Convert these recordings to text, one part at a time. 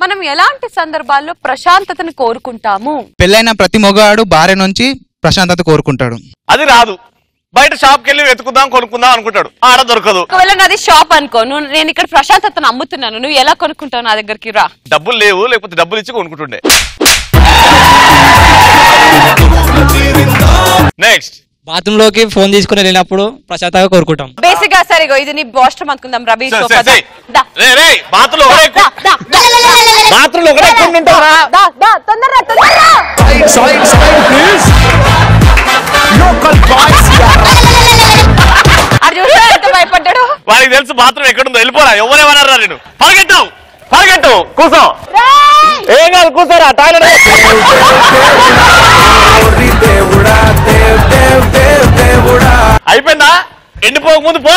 మనం ఎలాంటి సందర్భాల్లో ప్రశాంతతను కోరుకుంటాము? పెళ్ళైన ప్రతి మగవాడు భార్య నుంచి ప్రశాంతత కోరుకుంటాడు. అది రాదు. బయట షాప్కి వెళ్ళి వెతుకుదాం కొనుక్కుందాం అనుకుంటాడు, ఆడ దొరకదు. ఒకవేళ నాది షాప్ అనుకో, నేను ఇక్కడ ప్రశాంతతను అమ్ముతున్నాను, నువ్వు ఎలా కొనుక్కుంటావు? నా దగ్గరికి రా. డబ్బులు లేవు, లేకపోతే డబ్బులు ఇచ్చి కొనుక్కుంటుండే. నెక్స్ట్, బాత్రూమ్ లోకి ఫోన్ తీసుకుని వెళ్ళినప్పుడు ప్రశాంతంగా కోరుకుంటాం. బేసిక్ గా సరే ఇది నీ వాష్రూమ్ అనుకుందాం. రవి భయపడ్డాడు. వాడికి తెలుసు బాత్రూమ్ ఎక్కడుందో, వెళ్ళిపోరా. ఎవరేమన్నారా నేను? పరిగెట్టావు పరిగెట్టు, కూర్చో. ఏం కాదు, కూర్చోరా. టాయిలెట్ అయిపోయిందా? ఎండిపోక ముందు పో.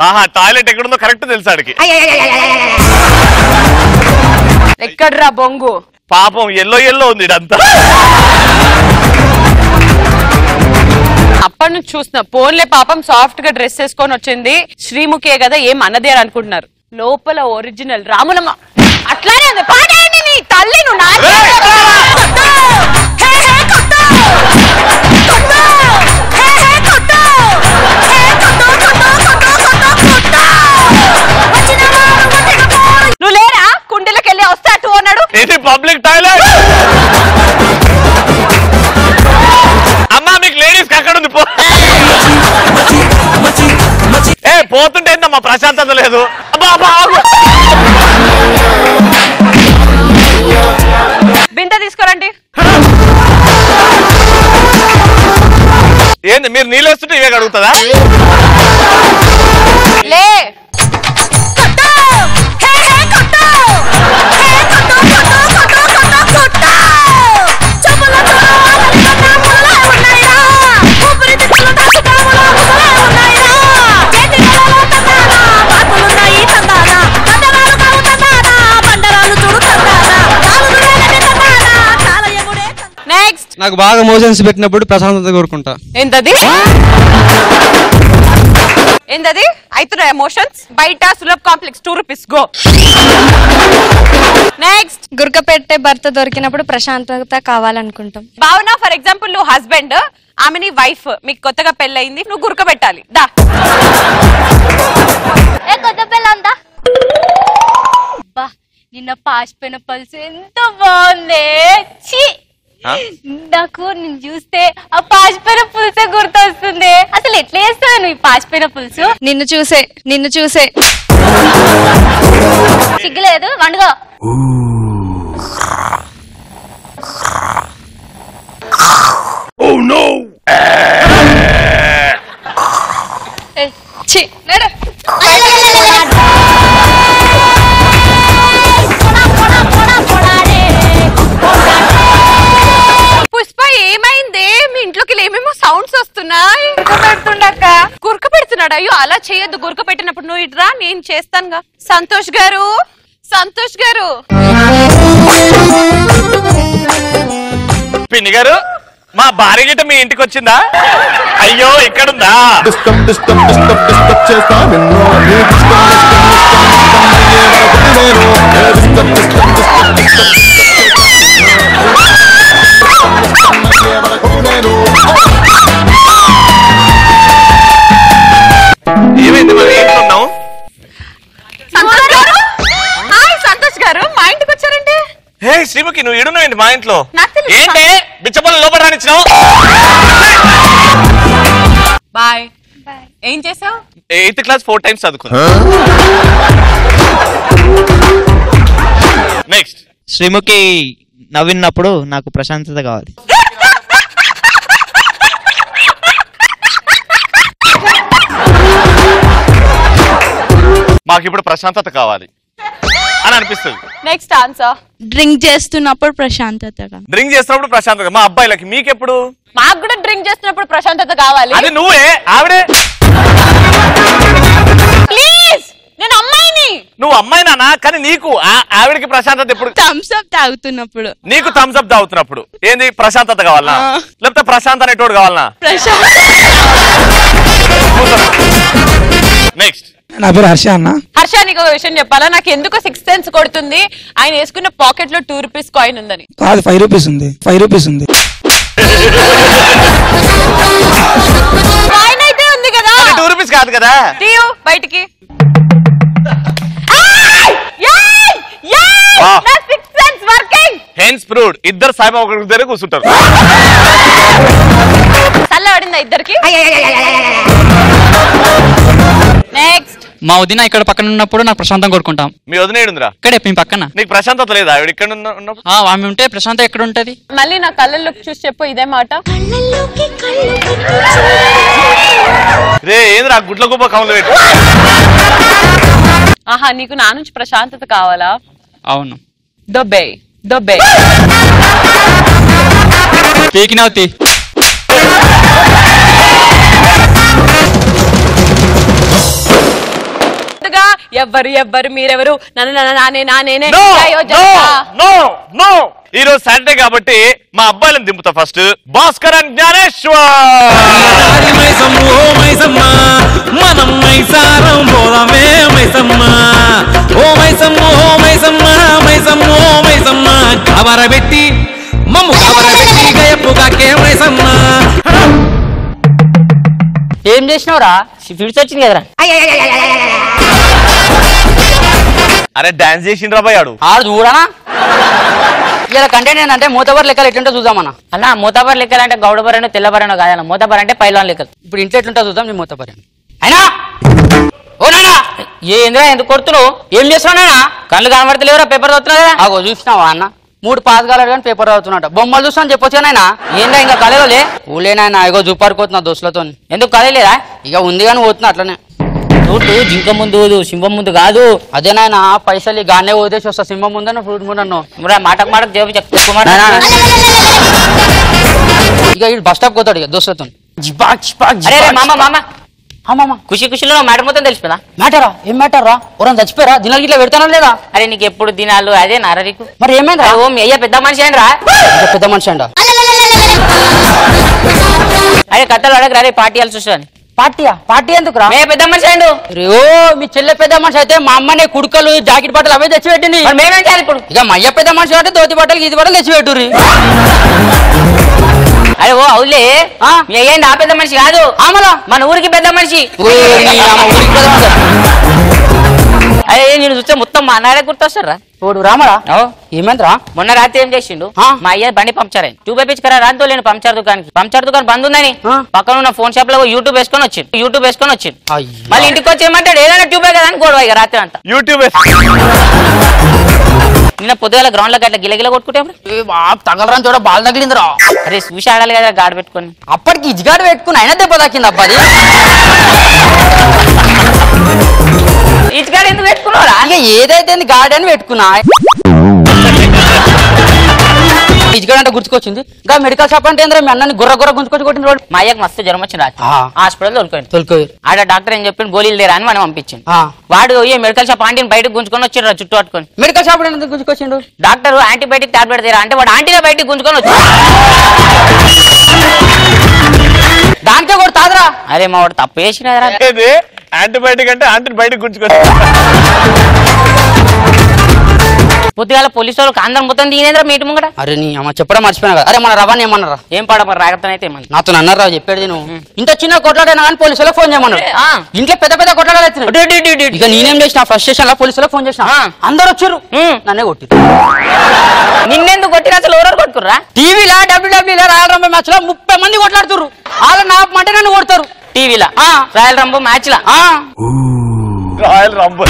ఆహా, టాయిలెట్ ఎక్కడుందో కరెక్ట్ తెలుసు ఆడికి. ఎక్కడ్రా బొంగు? పాపం ఎల్లో ఎల్లో ఉంది ఇదంతా. అప్పటి నుంచి చూస్తున్నా. పోన్లే పాపం సాఫ్ట్ గా డ్రెస్ వేసుకొని వచ్చింది, శ్రీముఖే కదా, ఏం అన్నదే అని అనుకుంటున్నారు. లోపల ఒరిజినల్ రాములమ్మ అట్లానే ఉంది. పాడేయండి నీ తల్లి. నువ్వు నువ్వు లేరా? కుండీలకు వెళ్ళి వస్తా టూ అన్నాడు. ఇది పబ్లిక్ టాయిలెట్. అమ్మా మీకు లేడీస్ అక్కడ ఉంది. ఏ పోతుంటే ఏందమ్మా ప్రశాంతత లేదు. బిందె తీసుకురండి. ఏంది మీరు నీళ్ళు వేస్తుంటే ఇవే అడుగుతుందా? లే నాకు బాగా మోషన్స్ పెట్టినప్పుడు ప్రశాంతత కోరుకుంటా. ఏంటది? ఏంటది? అవుతున్నాయి ఎమోషన్స్. బయట Sulabh complex 2 rupees go. Next, గుర్క పెట్టే భర్త దొరికినప్పుడు ప్రశాంతత కావాలనుకుంటాం. భావన ఫర్ ఎగ్జాంపుల్ నువ్వు హస్బెండ్, ఆమె వైఫ్, మీకు కొత్తగా పెళ్ళయింది, నువ్వు గుర్క పెట్టాలి. దా కొత్త పెళ్ళంతా నిన్న పాసిపోయిన పల్స్ ఎంత బాగుంది. నాకు నేను చూస్తే ఆ పాసిపోయిన పులుసే గుర్తొస్తుంది. అసలు ఎట్లా చేస్తావు నువ్వు ఈ పాసిపోయిన పులుసు? నిన్ను చూసే సిగ్గులేదు వండుగో. పుష్ప ఏమైంది? మీ ఇంట్లోకి ఏమేమో సౌండ్స్ వస్తున్నాయి. గుర్క పెడుతున్నాడు. అయ్యో అలా చేయొద్దు. గుర్క పెట్టినప్పుడు నువ్వు ఇట్రా, నేను చేస్తానుగా. సంతోష్ గారు, సంతోష్ గారు. పిన్ని గారు, మా భార్య గిట్ట మీ ఇంటికి వచ్చిందా? అయ్యో ఇక్కడుందా? ఏమైంది మరి ఏంటున్నావు? సంతోష్ గారు మా ఇంటికి వచ్చారంటే? హే శ్రీముఖి, నువ్వు ఇడున్నావేంటి మా ఇంట్లో? ఏంటి బిచ్చపల్లి లోపల రానిచ్చినావు? బాయ్. ఏం చేసావు? 8th క్లాస్ 4 times చదువుకున్నా. నెక్స్ట్, శ్రీముఖి నవ్వినప్పుడు నాకు ప్రశాంతత కావాలి. మాకు ఇప్పుడు ప్రశాంతత కావాలి అని అనిపిస్తుంది. నెక్స్ట్ ఆన్సర్, డ్రింక్ చేస్తున్నప్పుడు ప్రశాంతతగా. డ్రింక్ చేస్తున్నప్పుడు ప్రశాంతత. మా అబ్బాయిలకి, మీకెప్పుడు? మాకు కూడా డ్రింక్ చేస్తున్నప్పుడు ప్రశాంతత కావాలి. అది నువ్వే, ఆవిడే. ప్లీజ్, నేను నువ్వు అమ్మాయినా కానీ నీకు ఆవిడికి ప్రశాంతత ఎప్పుడు? థమ్స్ అప్ తాగుతున్నప్పుడు. నీకు థమ్స్ అప్ తాగుతున్నప్పుడు ఏంది ప్రశాంతత కావాలనా లేకపోతే ప్రశాంత్ అనేటోడు కావాలనా? నెక్స్ట్ నా పేరు హర్ష అన్న. హర్ష నీకు ఒక విషయం చెప్పాలా, నాకు ఎందుకు 6th సెన్స్ కొడుతుంది, ఆయన వేసుకున్న పాకెట్ లో 2 రూపీస్ కాయిన్ ఉందని. కాదు 5 రూపీస్ ఉంది, 5 రూపీస్ ఉంది. కాయిన్ అయితే ఉంది కదా, 2 రూపీస్ కాదు కదా. తీయు బయటికి. హెన్స్ ప్రూవ్డ్ ఇద్దరు సాయిబాబా ఒకరి దగ్గర కూర్చుంటారు. చల్ల పడిందా ఇద్దరికి? నెక్స్ట్ మా వదిన ఇక్కడ పక్కన ఉన్నప్పుడు నాకు ప్రశాంతం కోరుకుంటాం. మీ వదిన ఏడుందిరా? ఇక్కడే మీ పక్కన. నీకు ప్రశాంతత లేదా ఆవిడ ఇక్కడ ఉన్నప్పుడు? ఆమె ఉంటే ప్రశాంతం ఎక్కడ ఉంటది? మళ్ళీ నా కళ్ళల్లోకి చూసి చెప్పు ఇదే మాట. రే ఏంద్రా గుడ్ల గుబ్బ కమలు పెట్టు. ఆహా నీకు నా నుంచి ప్రశాంతత కావాలా? అవును. దొబ్బే దొబ్బే పీకినవుతి. ఎవ్వరు మీరెవరు? నానేనే ఈ రోజు సాటర్డే కాబట్టి మా అబ్బాయిలను దింపుతా. First Bhaskar and Jnaneshwar. కబరబెట్టి మమ్ము కబరబెట్టి గయపుగాకే మైసమ్మా. ఏం చేసినవరా? ఫిట్స్ వచ్చింది కదరా. అరే డాన్స్ చేసిండ్రా బాయ్ ఆడు. ఆడు చూడనా ఇలా కంటెంట్ ఏంటంటే మూతబర్ లెక్కలు ఎట్లుంటో చూద్దామన్నా. అన్న మూతబర్ లెక్కలు అంటే గౌడబరనో తెల్లబరనో కాదన్న, మూతబర్ అంటే పైలాన్ లెక్కలు. ఇప్పుడు ఇంట్లో ఎట్లుంటో చూద్దాం. నీ మూతబర్ అయినా ఓ నానా ఏంద్రా ఎందుకు కొడుతున్నావు? ఏం చేస్తున్నావు? కళ్ళు కనబడతలేవురా? పేపర్ చదువుతున్నావు కదా. అగో చూసినావా అన్న 3 పాతకాలాడు కానీ పేపర్ చదువుతున్నట్ట. బొమ్మలు చూస్తాను చెప్పొచ్చు నాయన. ఏందా ఇంకా కళలోలే ఊలేనాయన ఇగో చూపారుకోతున్నా దోస్తులతో. ఎందుకు కళలేదా? ఇక ఉంది కానీ పోతున్నా అట్లనే. ఫ్రూట్ జింక ముందు సింహం ముందు కాదు. అదే నాయన పైసలు గానే వదిలేసి వస్తా. సింహం ముందన్న ఫ్రూట్ ముందన్న మాటకు మాట ఇక బస్ స్టాప్ పోతాడు ఇక దోస్తులతో. మామ ఖుషి ఖుషిలో మ్యాటర్ మొత్తం తెలిసిపోదా? మ్యాటరా? ఏం మ్యాటర్ రా? ఎవరైనా చచ్చిపోయారా? దినాలు ఇట్లా పెడతానా లేదా? అరే నీకు ఎప్పుడు దినాలు అదే నారా నీకు. మరి ఏమైందా? ఓ మీ అయ్యా పెద్ద మనిషి అండి రా. పెద్ద మనిషి అండ. అరే కథలు అడగరా రే పార్టీ వాళ్ళు చూసాను. పార్టీయా? పార్టీ ఎందుకు రా? మే పెద్ద మనిషి అండు. ఓ మీ చెల్లె పెద్ద మనిషి అయితే మా అమ్మనే కుడుకలు జాకెట్ బట్టలు అవే తెచ్చిపెట్టింది. మేమేం చేయాలి ఇప్పుడు? ఇక మా అయ్య పెద్ద మనిషి అంటే దోతి బట్టలు గీతి బట్టలు తెచ్చిపెట్టుర్రి. అరే ఓ అవులే మీ అయ్యండి ఆ పెద్ద మనిషి కాదు. ఆమలా మన ఊరికి పెద్ద మనిషి. అరే నేను చూస్తే మొత్తం మా అన్నాడే గుర్తొస్తారా? ఓడు రామరా ఏమైందిరా? మొన్న రాత్రి ఏం చేసిండు? మా అయ్య బండి పంక్చర్ అయింది. ట్యూబ్ వేయించుకరా రాంతో లేని పంక్చర్ దుకాణానికి. పంక్చర్ దుకాణం బంద్ ఉందని పక్కన ఉన్న ఫోన్ షాప్ లో యూట్యూబ్ వేసుకొని వచ్చిండు. మళ్ళీ ఇంటికి వచ్చి ఏమంటాడు ఏదైనా ట్యూబే కదా అని గొడవ ఇక రాత్రి అంతా. యూట్యూబ్ నిన్న పొద్దుగాల గ్రౌండ్ లో గట్ల గిలగిల కొట్టుకుంటే తగలరా చూడ బాల్ తగిలిందిరా. అరే చూసి ఆడాలి కదా గాడి పెట్టుకుని. అప్పటికి ఇజ్గాడు పెట్టుకుని అయినా దెబ్బ తాకింది అబ్బాది. ఇజ్గాడు ఎందుకు పెట్టుకున్నారా? ఇక ఏదైతే గాడి అని పెట్టుకున్నా. ఇజ్గాడు అంటే గుర్తుకొచ్చింది. ఇంకా మెడికల్ షాప్ అంటే మీ అన్నని గుర్ర గుంజుకొచ్చి కొట్టిన వాడు. మా అయ్యకి మస్తు జ్వరం వచ్చింది రాత్రి. హాస్పిటల్ తొలుకోండి. ఆడ డాక్టర్ ఏం చెప్పింది గోళీలు లేరా అని మనం పంపించింది. వాడు ఏ మెడికల్ షాప్ ఆంటీని బయటకు గుంజుకొని వచ్చిండ్రు చుట్టూ పట్టుకొని. మెడికల్ షాప్ గుంజుకొచ్చిండు. డాక్టర్ యాంటీబయాటిక్ టాబ్లెట్ తీరా అంటే వాడు ఆంటీలో బయటకు గుంజుకొని వచ్చి దానికే కూడా తాదరా. అరే మా వాడు తప్పు చేసినరా. యాంటీబయాటిక్ అంటే ఆంటీని బయటకు గుంజుకొని. పొద్దుగాల పోలీసు వాళ్ళు అందరం మొత్తం దిగినేంద్రా మీటి ముంగట. అరే నీ అమ్మ చెప్పడం మర్చిపోయినా కదా. అరే మన రవాణా ఏమన్నారా? ఏం పాడ మరి రాగతనైతే ఏమన్నా నాతో అన్నారా చెప్పేది నువ్వు. ఇంత చిన్న కొట్లాడైనా కానీ పోలీసు వాళ్ళకి ఫోన్ చేయమన్నారు. ఇంట్లో పెద్ద పెద్ద కొట్లాడాలి. ఇక నేనేం చేసిన ఫస్ట్ స్టేషన్ లో పోలీసు వాళ్ళకి ఫోన్ చేసిన. అందరు వచ్చారు నన్నే కొట్టి. నిన్నెందుకు కొట్టిన అసలు ఎవరు కొట్టుకుర్రా? టీవీలో డబ్ల్యూడబ్ల్యూలో రాయల్ రంబో మ్యాచ్ లో 30 మంది కొట్లాడుతున్నారు. వాళ్ళ నా మంటే నన్ను కొడతారు టీవీలో. రాయల్ రంబో మ్యాచ్ లా రాయల్ రంబో.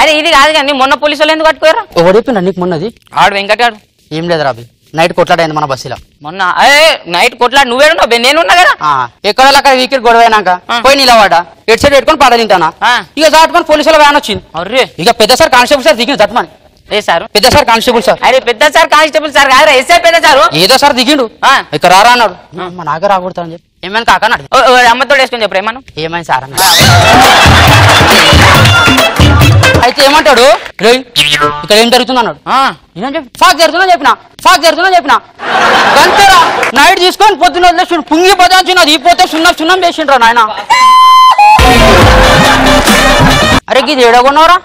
అరే ఇది కాదు కానీ మొన్న పోలీసు వాళ్ళు ఎందుకు కట్టుకోరా? ఓడిపోయినా నీకు మొన్నది ఆడు వెంకటాడు. ఏం లేదు రాబి నైట్ కొట్లాడైంది మన బస్సులో మొన్న. అరే నైట్ కొట్లాడు నువ్వేడున్నావు నేనున్నా కదా. ఎక్కడ అక్కడ వీకెట్ గొడవ అయినాక పోయి నిలవాడా హెడ్ సెట్ పెట్టుకొని పాట తింటానా. ఇక దాటుకొని పోలీసుల వ్యాన్ వచ్చింది. అరే ఇక పెద్ద సార్ కానిస్టేబుల్ సార్ దిగిండు తట్టుమని. ఏ సార్? పెద్ద సార్ కానిస్టేబుల్ సార్. అరే పెద్ద సార్ కానిస్టేబుల్ సార్ కాదు ఎస్ఐ పెద్ద సార్. ఏదో సార్ దిగిండు. ఇక రారా అన్నాడు. మా నాగ రాకూడతా అని చెప్పి ఏమైనా కాక అన్నాడు. అమ్మతో వేసుకొని చెప్పరు ఏమన్నా ఏమైంది సార్ అన్న. అయితే ఏమంటాడు ఇక్కడ ఏం జరుగుతుంది అన్నాడు. ఫాక్ జరుగుతుందని చెప్పిన గంతేరా నైట్ తీసుకొని పొద్దున్న వదిలేసి పుంగి పదాల్చినది ఈ పోతే సున్నం చేసిండ్రా నాయన. అరే ఇది ఏడగొన్నావురా?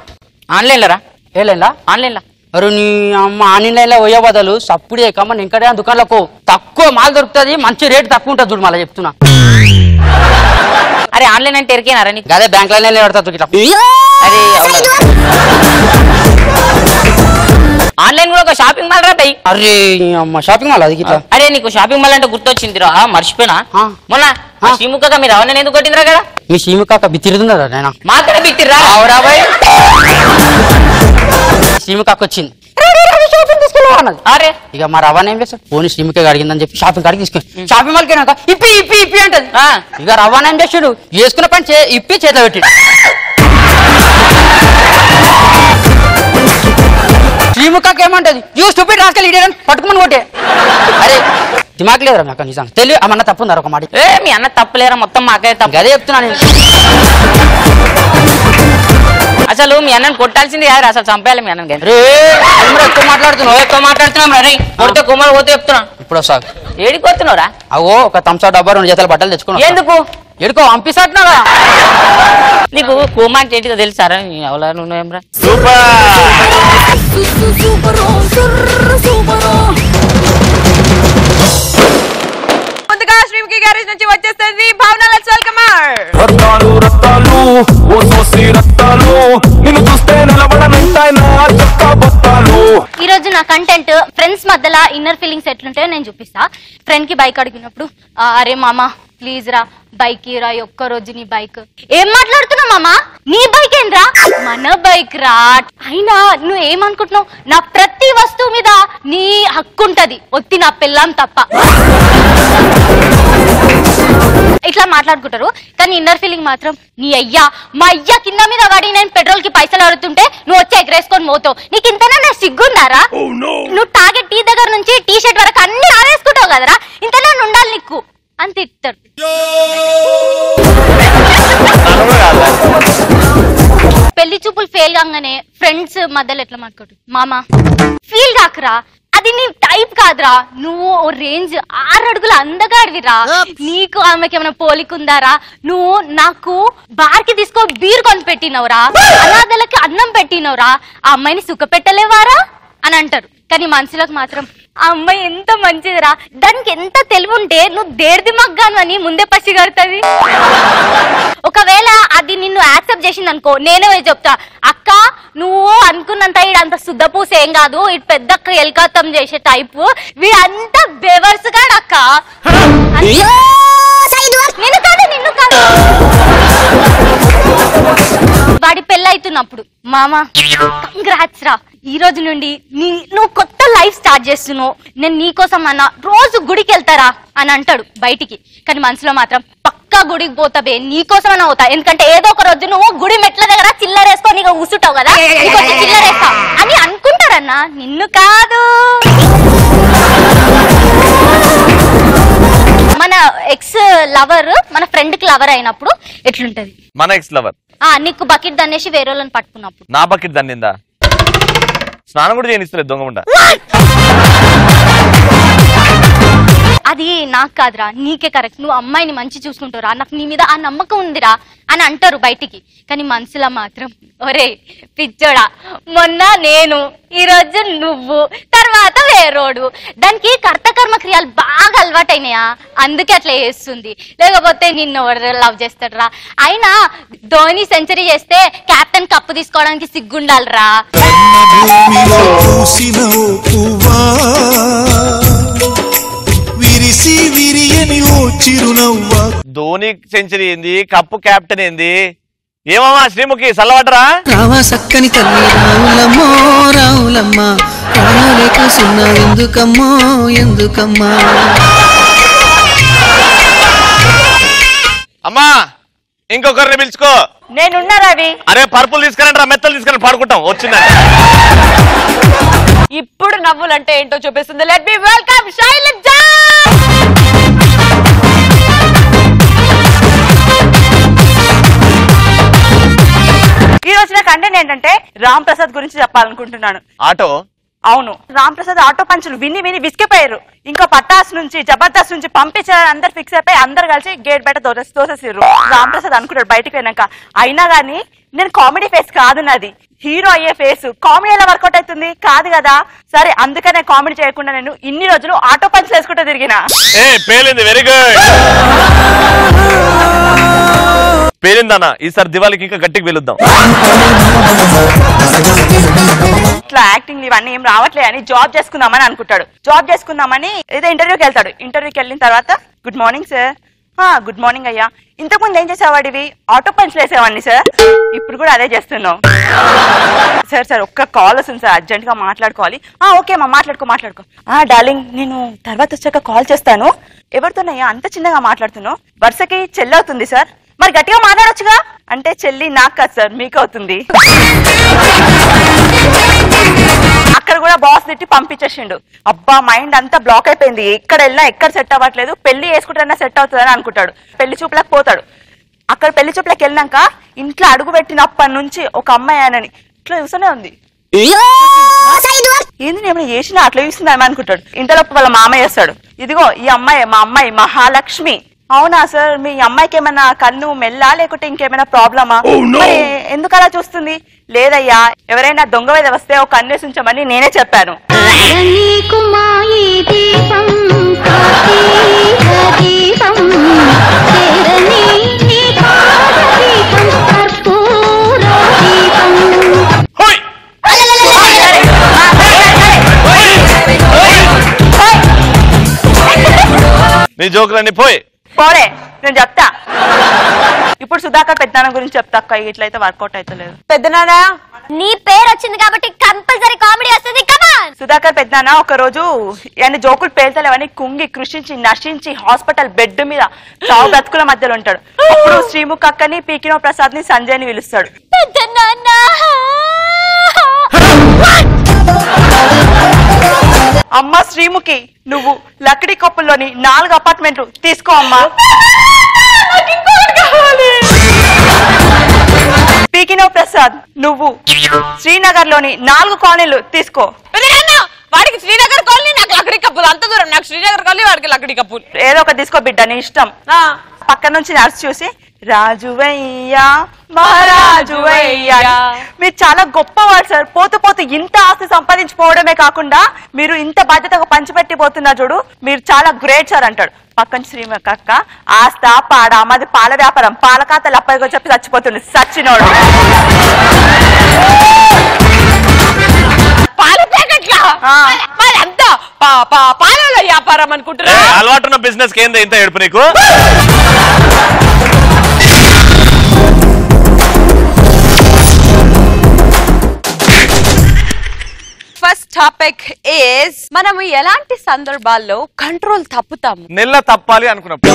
ఆన్లైన్లరా? ఏ లైన్లా? ఆన్లైన్లా. అరే నీ అమ్మ ఆన్లైన్లో పోయే బదులు సప్పుడు ఎక్కమ్మ ఇంకడే దుకాణాలకు తక్కువ మాల్ దొరుకుతుంది, మంచి రేటు తక్కువ ఉంటుంది చూడు. మళ్ళీ చెప్తున్నా. అరే ఆన్లైన్ అంటే ఎరికేనారా నీకు? అదే బ్యాంక్ లైన్ పెడతా ఇట్లా. అరే ఆన్లైన్ కూడా ఒక షాపింగ్ మాల్ రా బై. అరే అమ్మ షాపింగ్ మాల్ అది ఇట్లా. అరే నీకు షాపింగ్ మాల్ అంటే గుర్తొచ్చిందిరా, మర్చిపోయినా. మొన్న శ్రీముఖగా మీరు అవన్నీ ఎందుకు కొట్టిందిరా కదా? మీ శ్రీముఖ బిత్తిరుతుందా నాయన? మాక్కడ బిత్తిరా శ్రీముఖ వచ్చింది అరే ఇక మా రవాణా ఏం చేస్తారు పోనీ శ్రీముఖ అడిగిందని చెప్పి షాపింగ్ కాడికి తీసుకుని షాపింగ్ మాల్కి ఇప్పి ఇప్పి ఇప్పి అంటది. ఇక రవాణా ఏం చేసాడు వేసుకున్న పని ఇప్పి చేతిలో పెట్టాడు. శ్రీముఖకి ఏమంటది use to be rascal idiot పట్టుకుని కొట్టే. అరే దిమాగ్ లేదురా నాకు నిజం తెలియ అన్న తప్పుందారు ఒక మాట. ఏ మీ అన్న తప్పులేరా మొత్తం మాకే తప్పు. అదే చెప్తున్నా నేను. అసలు మీ అన్నని కొట్టాల్సింది కాదు అసలు చంపేయాలి మీ అన్నకి. ఎక్కువ మాట్లాడుతున్నాం రే కొడితే కొమ్మలు పోతే చెప్తున్నా. ఇప్పుడు వస్తావు ఏడికి వస్తున్నావురా? అవో ఒక తంసా డబ్బా 2 జతల బట్టలు తెచ్చుకున్నా. ఎందుకు? ఎడుకో పంపిస్తాడున్నావా? నీకు కోమా అంటే ఏంటిదో తెలుసారా? ఎవరా నువ్వేమ్రా? ముందుగా శ్రీముఖి గ్యారేజ్ నుంచి వచ్చేస్తుంది భావన. Let's welcome her. ఈ రోజు నా కంటెంట్ ఫ్రెండ్స్ మధ్యలో ఇన్నర్ ఫీలింగ్స్ ఎట్లుంటాయో నేను చూపిస్తా. ఫ్రెండ్ కి బైక్ అడిగినప్పుడు అరే మామా ప్లీజ్ రా బైక్ రా ఒక్క రోజు నీ బైక్. ఏం మాట్లాడుతున్నావు మామా? నీ బైక్ ఏంట్రా? మన బైక్ రా. అయినా నువ్వు ఏమనుకుంటున్నావు? నా ప్రతి వస్తువు మీద నీ హక్కు ఉంటది, ఒత్తి నా పిల్లం తప్ప. ఇట్లా మాట్లాడుకుంటారు కానీ ఇన్నర్ ఫీలింగ్ మాత్రం నీ అయ్యా మా అయ్యా కింద మీద వాడి నేను పెట్రోల్ కి పైసలు అడుగుతుంటే నువ్వు వచ్చి ఎగరేసుకొని పోతావు. నీకు ఇంతనా నా సిగ్గుందారా? నువ్వు తాగే టీ దగ్గర నుంచి టీ షర్ట్ వరకు అన్ని ఆరేసుకుంటావు కదరా, ఇంతనా ఉండాలి నీకు అని తిట్టాడు. పెళ్లి చూపులు ఫెయిల్ కాగానే ఫ్రెండ్స్ మధ్యలో ఎట్లా మాట్లాడు మామా ఫీల్ కాకరా, అది నీ టైప్ కాదురా, నువ్వు రేంజ్ 6 అడుగుల అందగాడివిరా, నీకు ఆమెకి ఏమైనా పోలికుందారా, నువ్వు నాకు బార్కి తీసుకో బీర్ కొని పెట్టినవురా, అనాథలకి అన్నం పెట్టినవురా, ఆ అమ్మాయిని సుఖ పెట్టలేవారా అని అంటారు. కానీ మనసులకు మాత్రం ఆ అమ్మాయి ఎంత మంచిదిరా, దానికి ఎంత తెలివి ఉంటే నువ్వు దేర్ది మగ్గాను అని ముందే పసిగడుతుంది. ఒకవేళ అది నిన్ను యాక్సెప్ట్ చేసింది అనుకో, నేనే చెప్తా అక్క నువ్వు అనుకున్నంత ఇడంత శుద్ధ పూస ఏం కాదు, ఇటు పెద్ద ఎల్కాతం చేసే టైపు, వీడంతా బెవర్స్ గాడు అక్క. నిన్ను కాదు నిన్ను కాదు. వాడి పెళ్ళైతున్నప్పుడు మామా కంగ్రాట్స్ రా, ఈ రోజు నుండి నువ్వు కొత్త లైఫ్ స్టార్ట్ చేస్తున్నావు, నేను నీకోసం అన్న రోజు గుడికి వెళ్తారా అని అంటాడు బయటికి. కానీ మనసులో మాత్రం పక్కా గుడికి పోతావే, నీకోసం అని అవుతా, ఎందుకంటే ఏదో ఒక రోజు నువ్వు గుడి మెట్ల దగ్గర చిల్లరేసుకో నీకు కూర్చుంటావు కదా, చిల్లరేస్తా అని అనుకుంటారన్నా, నిన్ను కాదు. మన ఎక్స్ లవర్ మన ఫ్రెండ్ కి లవర్ అయినప్పుడు ఎట్లుంటది? మన ఎక్స్ లవర్ నీకు బకెట్ దన్నేసి వేరే వాళ్ళని పట్టుకున్నప్పుడు నా బకెట్ దన్నిందా? స్నానం కూడా చేయనిస్తలేదు దొంగముండా. అది నాకు కాదురా, నీకే కరెక్ట్, నువ్వు అమ్మాయిని మంచి చూసుకుంటావురా, నాకు నీ మీద ఆ నమ్మకం ఉందిరా అని అంటారు బయటికి. కానీ మనసులో మాత్రం ఒరే పిచ్చోడా, మొన్న నేను, ఈ రోజు నువ్వు, తర్వాత వేరోడు, దానికి కర్తకర్మ క్రియలు బాగా అలవాటైనాయా, అందుకే అట్లా చేస్తుంది, లేకపోతే నిన్ను లవ్ చేస్తాడురా. అయినా ధోని సెంచరీ చేస్తే కెప్టెన్ కప్పు తీసుకోవడానికి సిగ్గుండాలిరా. ధోని సెంచరీ ఏంది, కప్పు కెప్టెన్ ఏంది? ఏమమ్మా శ్రీముఖి సల్లవటరా? రావా సక్కని తల్లి రావులమ్మో రావులమ్మ, రాలేక సున్నా ఎందుకమ్మో ఎందుకమ్మా. అమ్మా ఇంకొకరిని పిలుచుకో. నేనున్నా రవి. అరే పరుపులు తీసుకురండి రా, మెత్తలు తీసుకురండి, పాడుకుంటాం వచ్చిందా. ఇప్పుడు నవ్వులంటే ఏంటో చూపిస్తుంది. Let me welcome Shailaja. Content ఏంటంటే రామ్ ప్రసాద్ గురించి చెప్పాలనుకుంటున్నాను. ఆటో అవును, రామ్ ప్రసాద్ ఆటో పంచులు విని విని విసిగిపోయారు. ఇంకా పటాస్ నుంచి జబర్దస్త్ నుంచి పంపించారని అందరు ఫిక్స్ అయిపోయి అందరు కలిసి గేట్ బయట తోసేసారు. రామ్ ప్రసాద్ అనుకున్నాడు బయటకు వెళ్ళాక, అయినా గానీ నేను కామెడీ ఫేస్ కాదు, నాది హీరో అయ్యే ఫేస్. కామెడీ ఎలా వర్కౌట్ అవుతుంది? కాదు కదా. సరే అందుకనే కామెడీ చేయకుండా నేను ఇన్ని రోజులు ఆటో పంచులు వేసుకుంటూ తిరిగిన. Very good. పేలిందన్న, ఈసారి దివాళికి ఇంకా గట్టికి వెళుద్దాం. ఇట్లా యాక్టింగ్ ఇవన్నీ ఏం రావట్లే అని జాబ్ చేసుకుందామని అనుకుంటాడు. జాబ్ చేసుకుందామని ఏదో ఇంటర్వ్యూకి వెళ్తాడు. ఇంటర్వ్యూకి వెళ్ళిన తర్వాత good morning sir. Good morning అయ్యా. ఇంతకుముందు ఏం చేసేవాడివి? ఆటో పంచులు వేసేవాడిని సార్. ఇప్పుడు కూడా అదే చేస్తున్నాం సార్. సార్ ఒక్క కాల్ వస్తుంది సార్, అర్జెంట్ గా మాట్లాడుకోవాలి. ఓకే అమ్మా, మాట్లాడుకో. డార్లింగ్ నేను తర్వాత వచ్చాక కాల్ చేస్తాను. ఎవరితోనయ్యా అంత చిన్నగా మాట్లాడుతున్నావు? వరుసకి చెల్లి అవుతుంది సార్. మరి గట్టిగా మాట్లాడొచ్చుగా. అంటే చెల్లి నాకు కాదు సార్, మీకు అవుతుంది. అక్కడ కూడా బాస్ తిట్టి పంపించేసిండు. అబ్బా మైండ్ అంతా బ్లాక్ అయిపోయింది. ఎక్కడ వెళ్ళినా ఎక్కడ సెట్ అవ్వట్లేదు. పెళ్లి వేసుకుంటారన్నా సెట్ అవుతుందని అనుకుంటాడు. పెళ్లి చూపులకు పోతాడు. అక్కడ పెళ్లి చూపులకు వెళ్ళాక ఇంట్లో అడుగు పెట్టినప్పటి నుంచి ఒక అమ్మాయి ఆయనని ఇట్లా చూస్తూనే ఉంది. ఏంది ఏమైనా చేసినా అట్లా చూస్తుందని అనుకుంటాడు. ఇంట్లో వాళ్ళ మామయ్య వస్తాడు. ఇదిగో ఈ అమ్మాయి మా అమ్మాయి మహాలక్ష్మి. అవునా సార్, మీ అమ్మాయికి ఏమైనా కన్ను మెల్లా లేకుంటే ఇంకేమైనా ప్రాబ్లమా? ఎందుకు అలా చూస్తుంది? లేదయ్యా, ఎవరైనా దొంగ మీద వస్తే ఒక కన్నేసి ఉంచమని నేనే చెప్పాను. నీ జోకులన్నీ పోరే, నేను చెప్తా. ఇప్పుడు సుధాకర్ పెద్దనాన్న గురించి చెప్తా అక్క. ఇట్లయితే వర్కౌట్ అవుతలేదు. పెద్దనాన్న నీ పేరు వచ్చింది కాబట్టి కంపల్సరీ కామెడీ వస్తుంది. కమాన్. సుధాకర్ పెద్దనాన్న ఒక రోజు ఆయన జోకులు పేల్తలేవని కుంగి కృషించి నశించి హాస్పిటల్ బెడ్ మీద చావు బ్రతుకుల మధ్యలో ఉంటాడు. అప్పుడు శ్రీముఖ్ అక్కని పీకినో ప్రసాద్ ని సంజయ్ ని పిలుస్తాడు. అమ్మ శ్రీముఖి, నువ్వు లక్కడి కప్పుల్లోని 4 అపార్ట్మెంట్లు తీసుకో అమ్మా. పీకినో ప్రసాద్, నువ్వు శ్రీనగర్ లోని 4 కాలనీలు తీసుకో. వాడికి శ్రీనగర్ కాలనీ, నాకు లక్కడి కప్పులు. అంత దూరం నాకు శ్రీనగర్ కాలనీ, వాడికి లక్కడి కప్పులు. ఏదో ఒక తీసుకో బిడ్డ, నీ ఇష్టం. పక్క నుంచి నర్స్ చూసి రాజువయ్యా మహారాజువయ్యా, మీరు చాలా గొప్పవాడు సార్. పోతూ పోతూ ఇంత ఆస్తి సంపాదించుకోవడమే కాకుండా మీరు ఇంత బాధ్యతగా పంచిపెట్టిపోతున్నారు చూడు, మీరు చాలా గ్రేట్ సార్ అంటాడు. పక్కన శ్రీముఖ్ అక్క, ఆస్త పాడ మాది పాల వ్యాపారం, పాల ఖాతాలు అప్పటికి చెప్పి చచ్చిపోతుంది సచ్చినోడు. పాల ప్యాకెట్లా అంతా పాల వ్యాపారం అనుకుంటున్నా. అలవాటున్న బిజినెస్ కి ఏంది ఇంత ఏడుపు నీకు? ఫస్ట్ టాపిక్ ఇస్ మనము ఎలాంటి సందర్భాల్లో కంట్రోల్ తప్పుతాము? నెల్ల తప్పాలి అనుకున్నప్పుడు.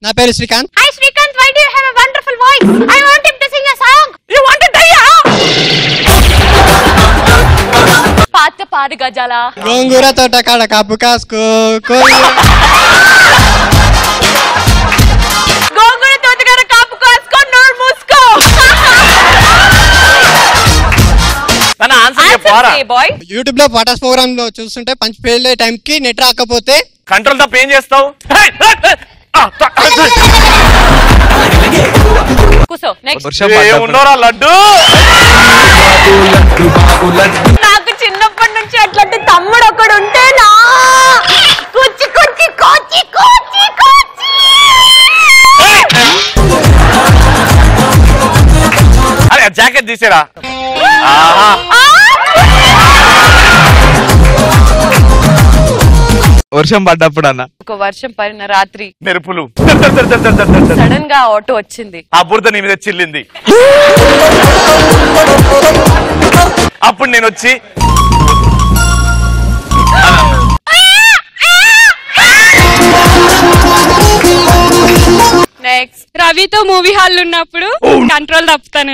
నా పేరు Srikanth. Hi Srikanth, why do you have a wonderful voice? I want him to sing a song. You want to die? పాత పాడు గజాల గోంగూర తోట కాడ కాపు కాసుకో. గోంగూర తోటకాడ కాపు కాసుకో, నోరు మూసుకో. యూట్యూబ్ లో పటాస్ ప్రోగ్రామ్ లో చూస్తుంటే పంచ్ పేలే టైం కి నెట్ రాకపోతే కంట్రోల్ తప్ప ఏం చేస్తావు? లడ్డు నాకు చిన్నప్పటి నుంచి అట్లాంటి తమ్ముడు ఒకడు ఉంటే నా కూచి కూచి కూచి కూచి కూచి. అరే జాకెట్ తీసేరా. వర్షం పడ్డప్పుడు అన్న, ఒక వర్షం పడిన రాత్రి మెరుపులు, సడన్ గా ఆటో వచ్చింది. ఆ బురద నీ మీద చిల్లింది. అప్పుడు నేను వచ్చి నెక్స్ట్ రవితో మూవీ హాల్ ఉన్నప్పుడు కంట్రోల్ తప్పుతాను.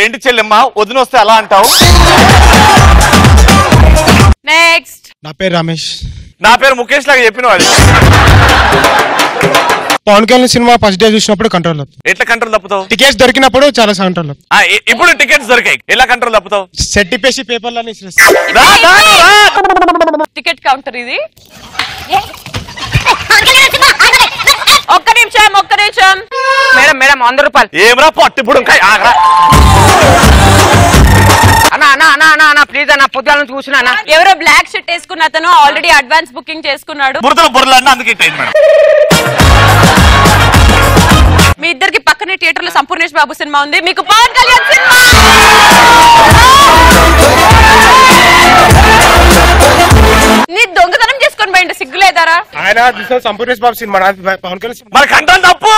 ఏంటి చెల్లెమ్మా వదిన వస్తే అలా అంటావు? నెక్స్ట్ నా పేరు రమేష్. నా పేరు ముఖేష్ లాగా చెప్పిన వాడు. Pawan Kalyan cinema first day చూసినప్పుడు కంట్రోల్ తప్పుతాం. ఎట్లా కంట్రోల్ తప్పుతావు? టికెట్స్ దొరికినప్పుడు చాలా కంట్రోల్ తప్పుతాం. ఇప్పుడు టికెట్స్ దొరికాయి, ఎలా కంట్రోల్ తప్పుతావు? సెట్ తిప్పేసి పేపర్లన్నీ టికెట్ కౌంటర్ ఇది. ఒక్క నిమిషం. మేడం మేడం 100 రూపాయలు. ఏమరా పట్టు ఇప్పుడు అన్నా ప్లీజ్ అన్న పొద్దుల నుంచి కూర్చున్నా. ఎవరో బ్లాక్ షర్ట్ వేసుకున్న అతను ఆల్రెడీ అడ్వాన్స్ బుకింగ్ చేసుకున్నాడు. బుర్రలు అంటే అందుకే మేడం. మీ ఇద్దరికి పక్కనే థియేటర్ లో సంపూర్ణేష్ బాబు సినిమా ఉంది, మీకు పవన్ కళ్యాణ్ సినిమా. నీ దొంగతనం చేసుకొని పోయిండు, సిగ్గులేదారా? ఆయన సంపూర్ణేష్ బాబు సినిమా పవన్ కళ్యాణ్ మరి కంట్రోల్ తప్పు.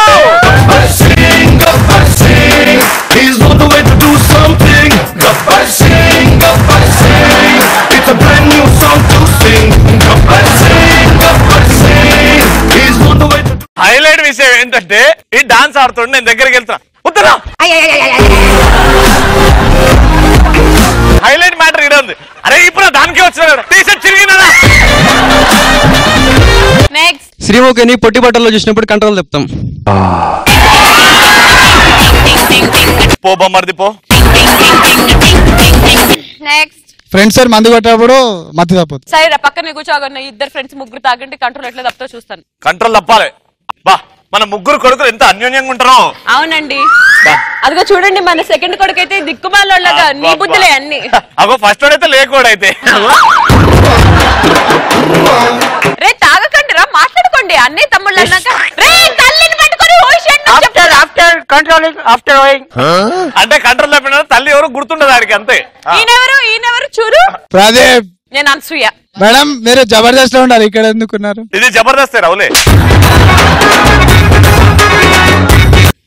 హైలైట్ విషయం ఏంటంటే ఈ డాన్స్ ఆడుతుండే నేను దగ్గరికి వెళ్తున్నా, ఉత్తరా హైలైట్ మ్యాటర్ ఇక్కడ ఉంది. అరే ఇప్పుడు దానికే వచ్చినాడు, టీషర్ట్ చిరిగినా. నెక్స్ట్ శ్రీముఖిని పొట్టి బట్టల్లో చూసినప్పుడు కంట్రోల్ చెప్తాం. పో బొమ్మర్ది పో. నెక్స్ట్ ఫ్రెండ్స్ సార్ మందు కొట్టేటప్పుడు మత్తు తప్పదు. సరే పక్కనే కూర్చోగన్న, ఇద్దరు ఫ్రెండ్స్ ముగ్గురు తాగండి, కంట్రోల్ ఎట్లా తప్పుతో చూస్తాను. కంట్రోల్ తప్పాలి. బా మన ముగ్గురు కొడుకులు ఎంత అన్యోన్యంగా ఉంటారో. అవునండి, అదిగో చూడండి మన సెకండ్ కొడుకు అయితే దిక్కుమాలగా నీ బుద్ధులే అన్ని. అగో ఫస్ట్ అయితే లేకూడైతే రే తాగకండి రా, మాట్లాడుకోండి అన్నీ తమ్ముళ్ళు అన్నాక. రే తల్లిని పట్టుకొని అంటే కంట్రోల్ తప్పిన తల్లి ఎవరు గుర్తుండదు ఆడికి, అంతే. ఈయనెవరు చూడు. ప్రదీప్. నేను అనసూయ. మేడం మీరు జబర్దస్త్ లో ఉండాలి, ఇక్కడ ఎందుకున్నారు? ఇది జబర్దస్త్ రావులే.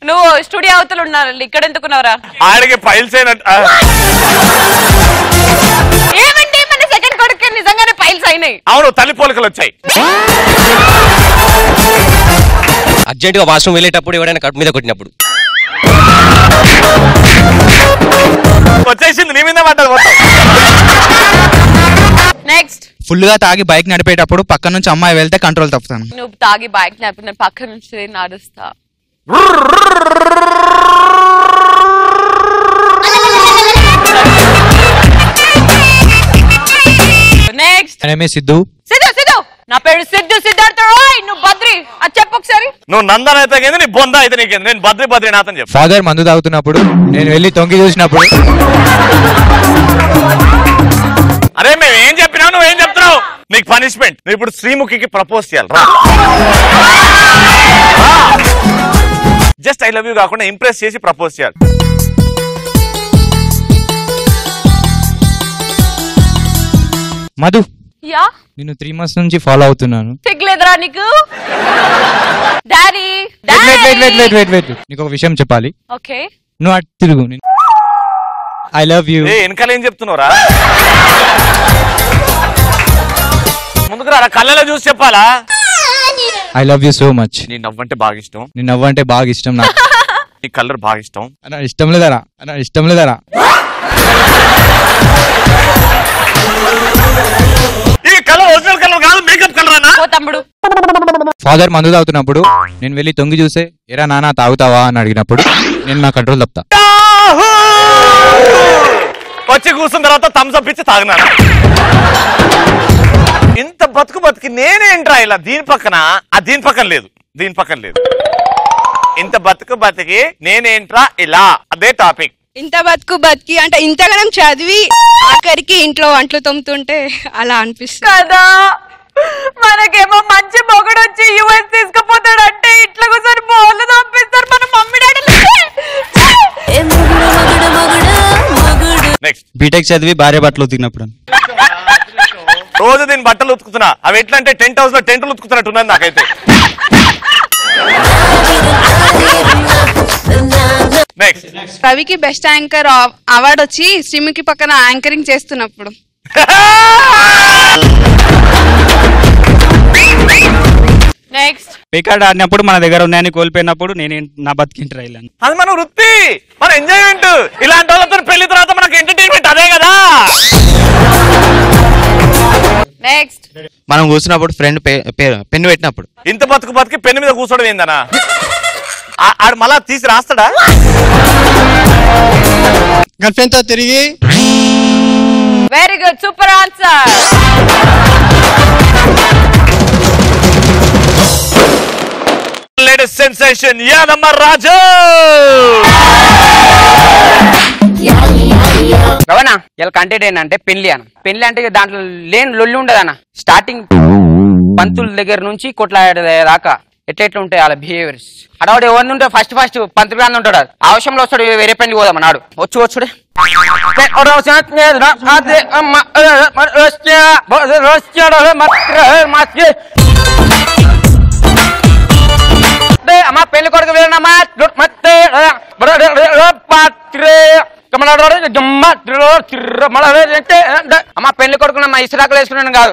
నువ్వు స్టూడియో అవతలు ఉన్నారు, ఇక్కడ ఎందుకున్నావురా? ఆడికి ఫైల్స్ ఏమండి మన సెకండ్ కొడుకు నిజంగానే ఫైల్స్ అయినాయి. అవును, తల్లి పోలికలు వచ్చాయి. అర్జెంట్ గా వాష్రూమ్ వెళ్ళేటప్పుడు ఎవరైనా కడుపు మీద కొట్టినప్పుడు వచ్చేసింది, నీ మీద పడ్డది. నెక్స్ట్ ఫుల్ గా తాగి బైక్ నడిపేటప్పుడు పక్క నుంచి అమ్మాయి వెళ్తే కంట్రోల్ తప్పుతాను. నువ్వు తాగి బైక్ నడిపిన పక్క నుంచి నడుస్తా. నెక్స్ట్ సిద్ధు. నా పేరు సిద్ధు సిద్ధార్థ రాయ్. నువ్వు బద్రి అది చెప్పు ఒకసారి. నువ్వు నందన అయితే నీ బొంద అయితే నీకేంది, నేను బద్రీనాథ్ చెప్పు. ఫాదర్ మందు తాగుతున్నప్పుడు, నేను వెళ్ళి తొంగి చూసినప్పుడు. అరే మేము ఏం చెప్పినావు, నువ్వేం చెప్తున్నావు? నీకు పనిష్మెంట్. నువ్వు ఇప్పుడు శ్రీముఖికి ప్రపోజ్ చేయాలి. జస్ట్ ఐ లవ్ యూ కాకుండా ఇంప్రెస్ చేసి ప్రపోజ్ చేయాలి. మధు, యా నేను 3 months నుంచి ఫాలో అవుతున్నాను. సిగ్గులేదురా నీకు? డాడీ వెయిట్ నీకు ఒక విషయం చెప్పాలి. ఓకే, నువ్వు అటు తిరుగు. I love you. వెనకాల ఏం చెప్తున్నావురా? ముందుకు రా, కళ్ళలో చూసి చెప్పాలా? I love you so much. నీ నవ్వంటే బాగా ఇష్టం. నీ నవ్వు అంటే బాగా ఇష్టం నాకు. నీ కలర్ బాగా ఇష్టం. అన్న ఇష్టం లేదరా, ఇష్టం లేదరా. ఈ కలర్ ఒరిజినల్ కలర్ కాదు, మేకప్ కలర్ అన్నా. తమ్ముడు ఫాదర్ మందు తాగుతున్నప్పుడు నేను వెళ్ళి తొంగి చూసే, ఎరా నాన్న తాగుతావా అని అడిగినప్పుడు నేను నా కంట్రోల్ తప్పుతా. వచ్చి కూర్చున్న తర్వాత థమ్స్అప్ ఇచ్చి తాగినా. ఇంత బతుకి నేనేంట్రా ఇలా దీని పక్కన, దీని పక్కన లేదు, దీని పక్కన లేదు. ఇంత బతికి నేనేంట్రా ఇలా, అదే టాపిక్. ఇంత బతికి అంటే ఇంతగానం చదివి ఆఖరికి ఇంట్లో వంటలు తోముతుంటే అలా అనిపిస్తుంది కదా. మనకేమో మంచి మొగుడు వచ్చి యుఎస్ తీసుకుపోతాడు అంటే ఇట్లా కూర్చొని బోర్లు పంపిస్తారు మన మమ్మీ డాడీ. నెక్స్ట్ బీటెక్ చదివి భార్య బట్టలు ఉతికినప్పుడు. రోజు దీని బట్టలు ఉతుకుతున్నా, అవి ఎట్లా అంటే టెంట్ హౌస్ లో టెంట్లు ఉతుకుతున్నట్టున్నది నాకైతే. నెక్స్ట్ రవికి బెస్ట్ యాంకర్ అవార్డు వచ్చి శ్రీముఖి పక్కన యాంకరింగ్ చేస్తున్నప్పుడు. నెక్స్ట్ పేకాడ్ ఆడినప్పుడు మన దగ్గర ఉన్నాయని కోల్పోయినప్పుడు నేను నా బతికింటారు ఇలా. అది మన వృత్తి, మన ఎంజాయ్మెంట్. ఇలాంటి వాళ్ళతో పెళ్లి తర్వాత మనకు ఎంటర్టైన్మెంట్ అదే కదా. నెక్స్ట్ మనం కూర్చున్నప్పుడు ఫ్రెండ్ పెన్ను పెట్టినప్పుడు ఇంత బతికి పెన్ను మీద కూర్చోడం ఏందనా? ఆడు మళ్ళా తీసి రాస్తాడా? గర్ల్ ఫ్రెండ్ తో తిరిగి. Very good, super answer. Latest sensation Yadamma Raju. రవణ ఇలా కంటెంట్ ఏంటంటే పెళ్లి అన్న. పెళ్లి అంటే దాంట్లో లేని లొల్లి ఉండదు అన్న. స్టార్టింగ్ పంతుల దగ్గర నుంచి కొట్లాడే దాకా ఎట్లా ఉంటాయి వాళ్ళ బిహేవియర్స్. అడవాడు ఎవరిని ఉంటే ఫస్ట్ పంతులు గాని ఉంటాడు. అవసరంలో వస్తాడు, వేరే పెళ్లి పోదాం నాడు వచ్చుడే. అమ్మా పెళ్లి కొడుకు అమ్మా పెళ్లి కొడుకున్నా ఇసురాకులు వేసుకున్నాను కాదు.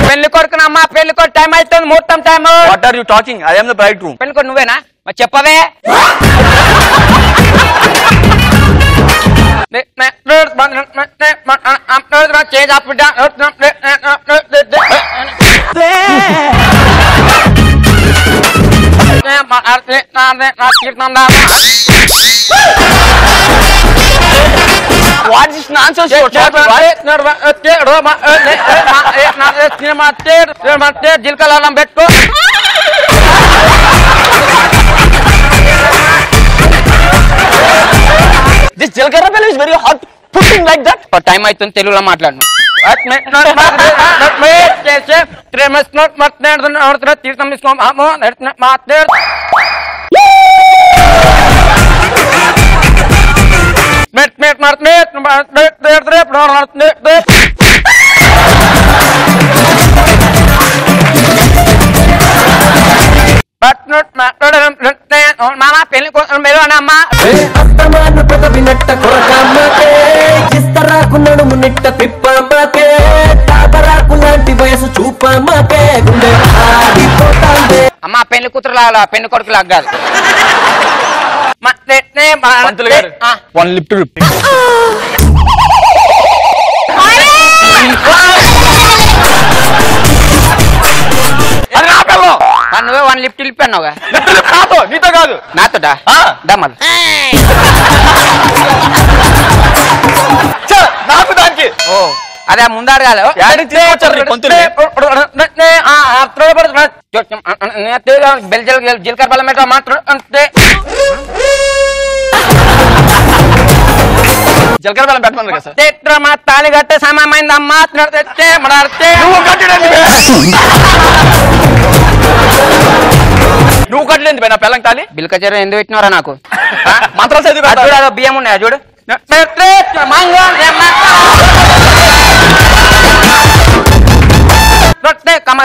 పెళ్లి కొడుకునమ్మా పెళ్లి కొడుకు టైం అవుతుంది, ముహూర్తం time. What are you talking? I am the bridegroom. పెళ్లి కొడుకు నువ్వేనా? మరి చెప్పవే. What is nonsense you are talking? జిల్కలం పెట్టుకో. This Jalkara fellow is very hot, putting like that. Time అవుతుంది, తెలుగులో మాట్లాడు. తీర్థం తీసుకో. మామా పెళ్లి మీరు అమ్మా వినట్ట కొరకమ్మకే ఇస్తరాకు నడుము నిట్ట పిప్పమ్మకే తాబరాకు లాంటి వయసు చూపమ్మకే గుండె ఆగిపోతాందే. అమ్మా పెళ్లి కూతురు లాగా పెళ్లి కొడుకు లాగా కాదు. పంతులు గారు వన్ లిప్ టు లిప్. నువ్వే వన్ లిఫ్ట్ లిప్ అన్నావుగా. నీతో కాదు, నాతోటా? దమ్మలు నాకు దానికి. ఓ అదే ముందాడు కాదు. జీలకర్ర బెల్లం పెట్ట మాత్రం అంతే. జీలకర్ర బెల్లం పెట్టమన్నారు కదా సార్. మా తాళి కట్టే సమయమైంది అమ్మా. నువ్వు కట్టలేదు నా పెళ్ళం తాళి. బిల్కచర ఎందుకు పెట్టినవరా నాకు? మంత్రాలు చదివి బియ్యం ఉన్నాయా చూడు.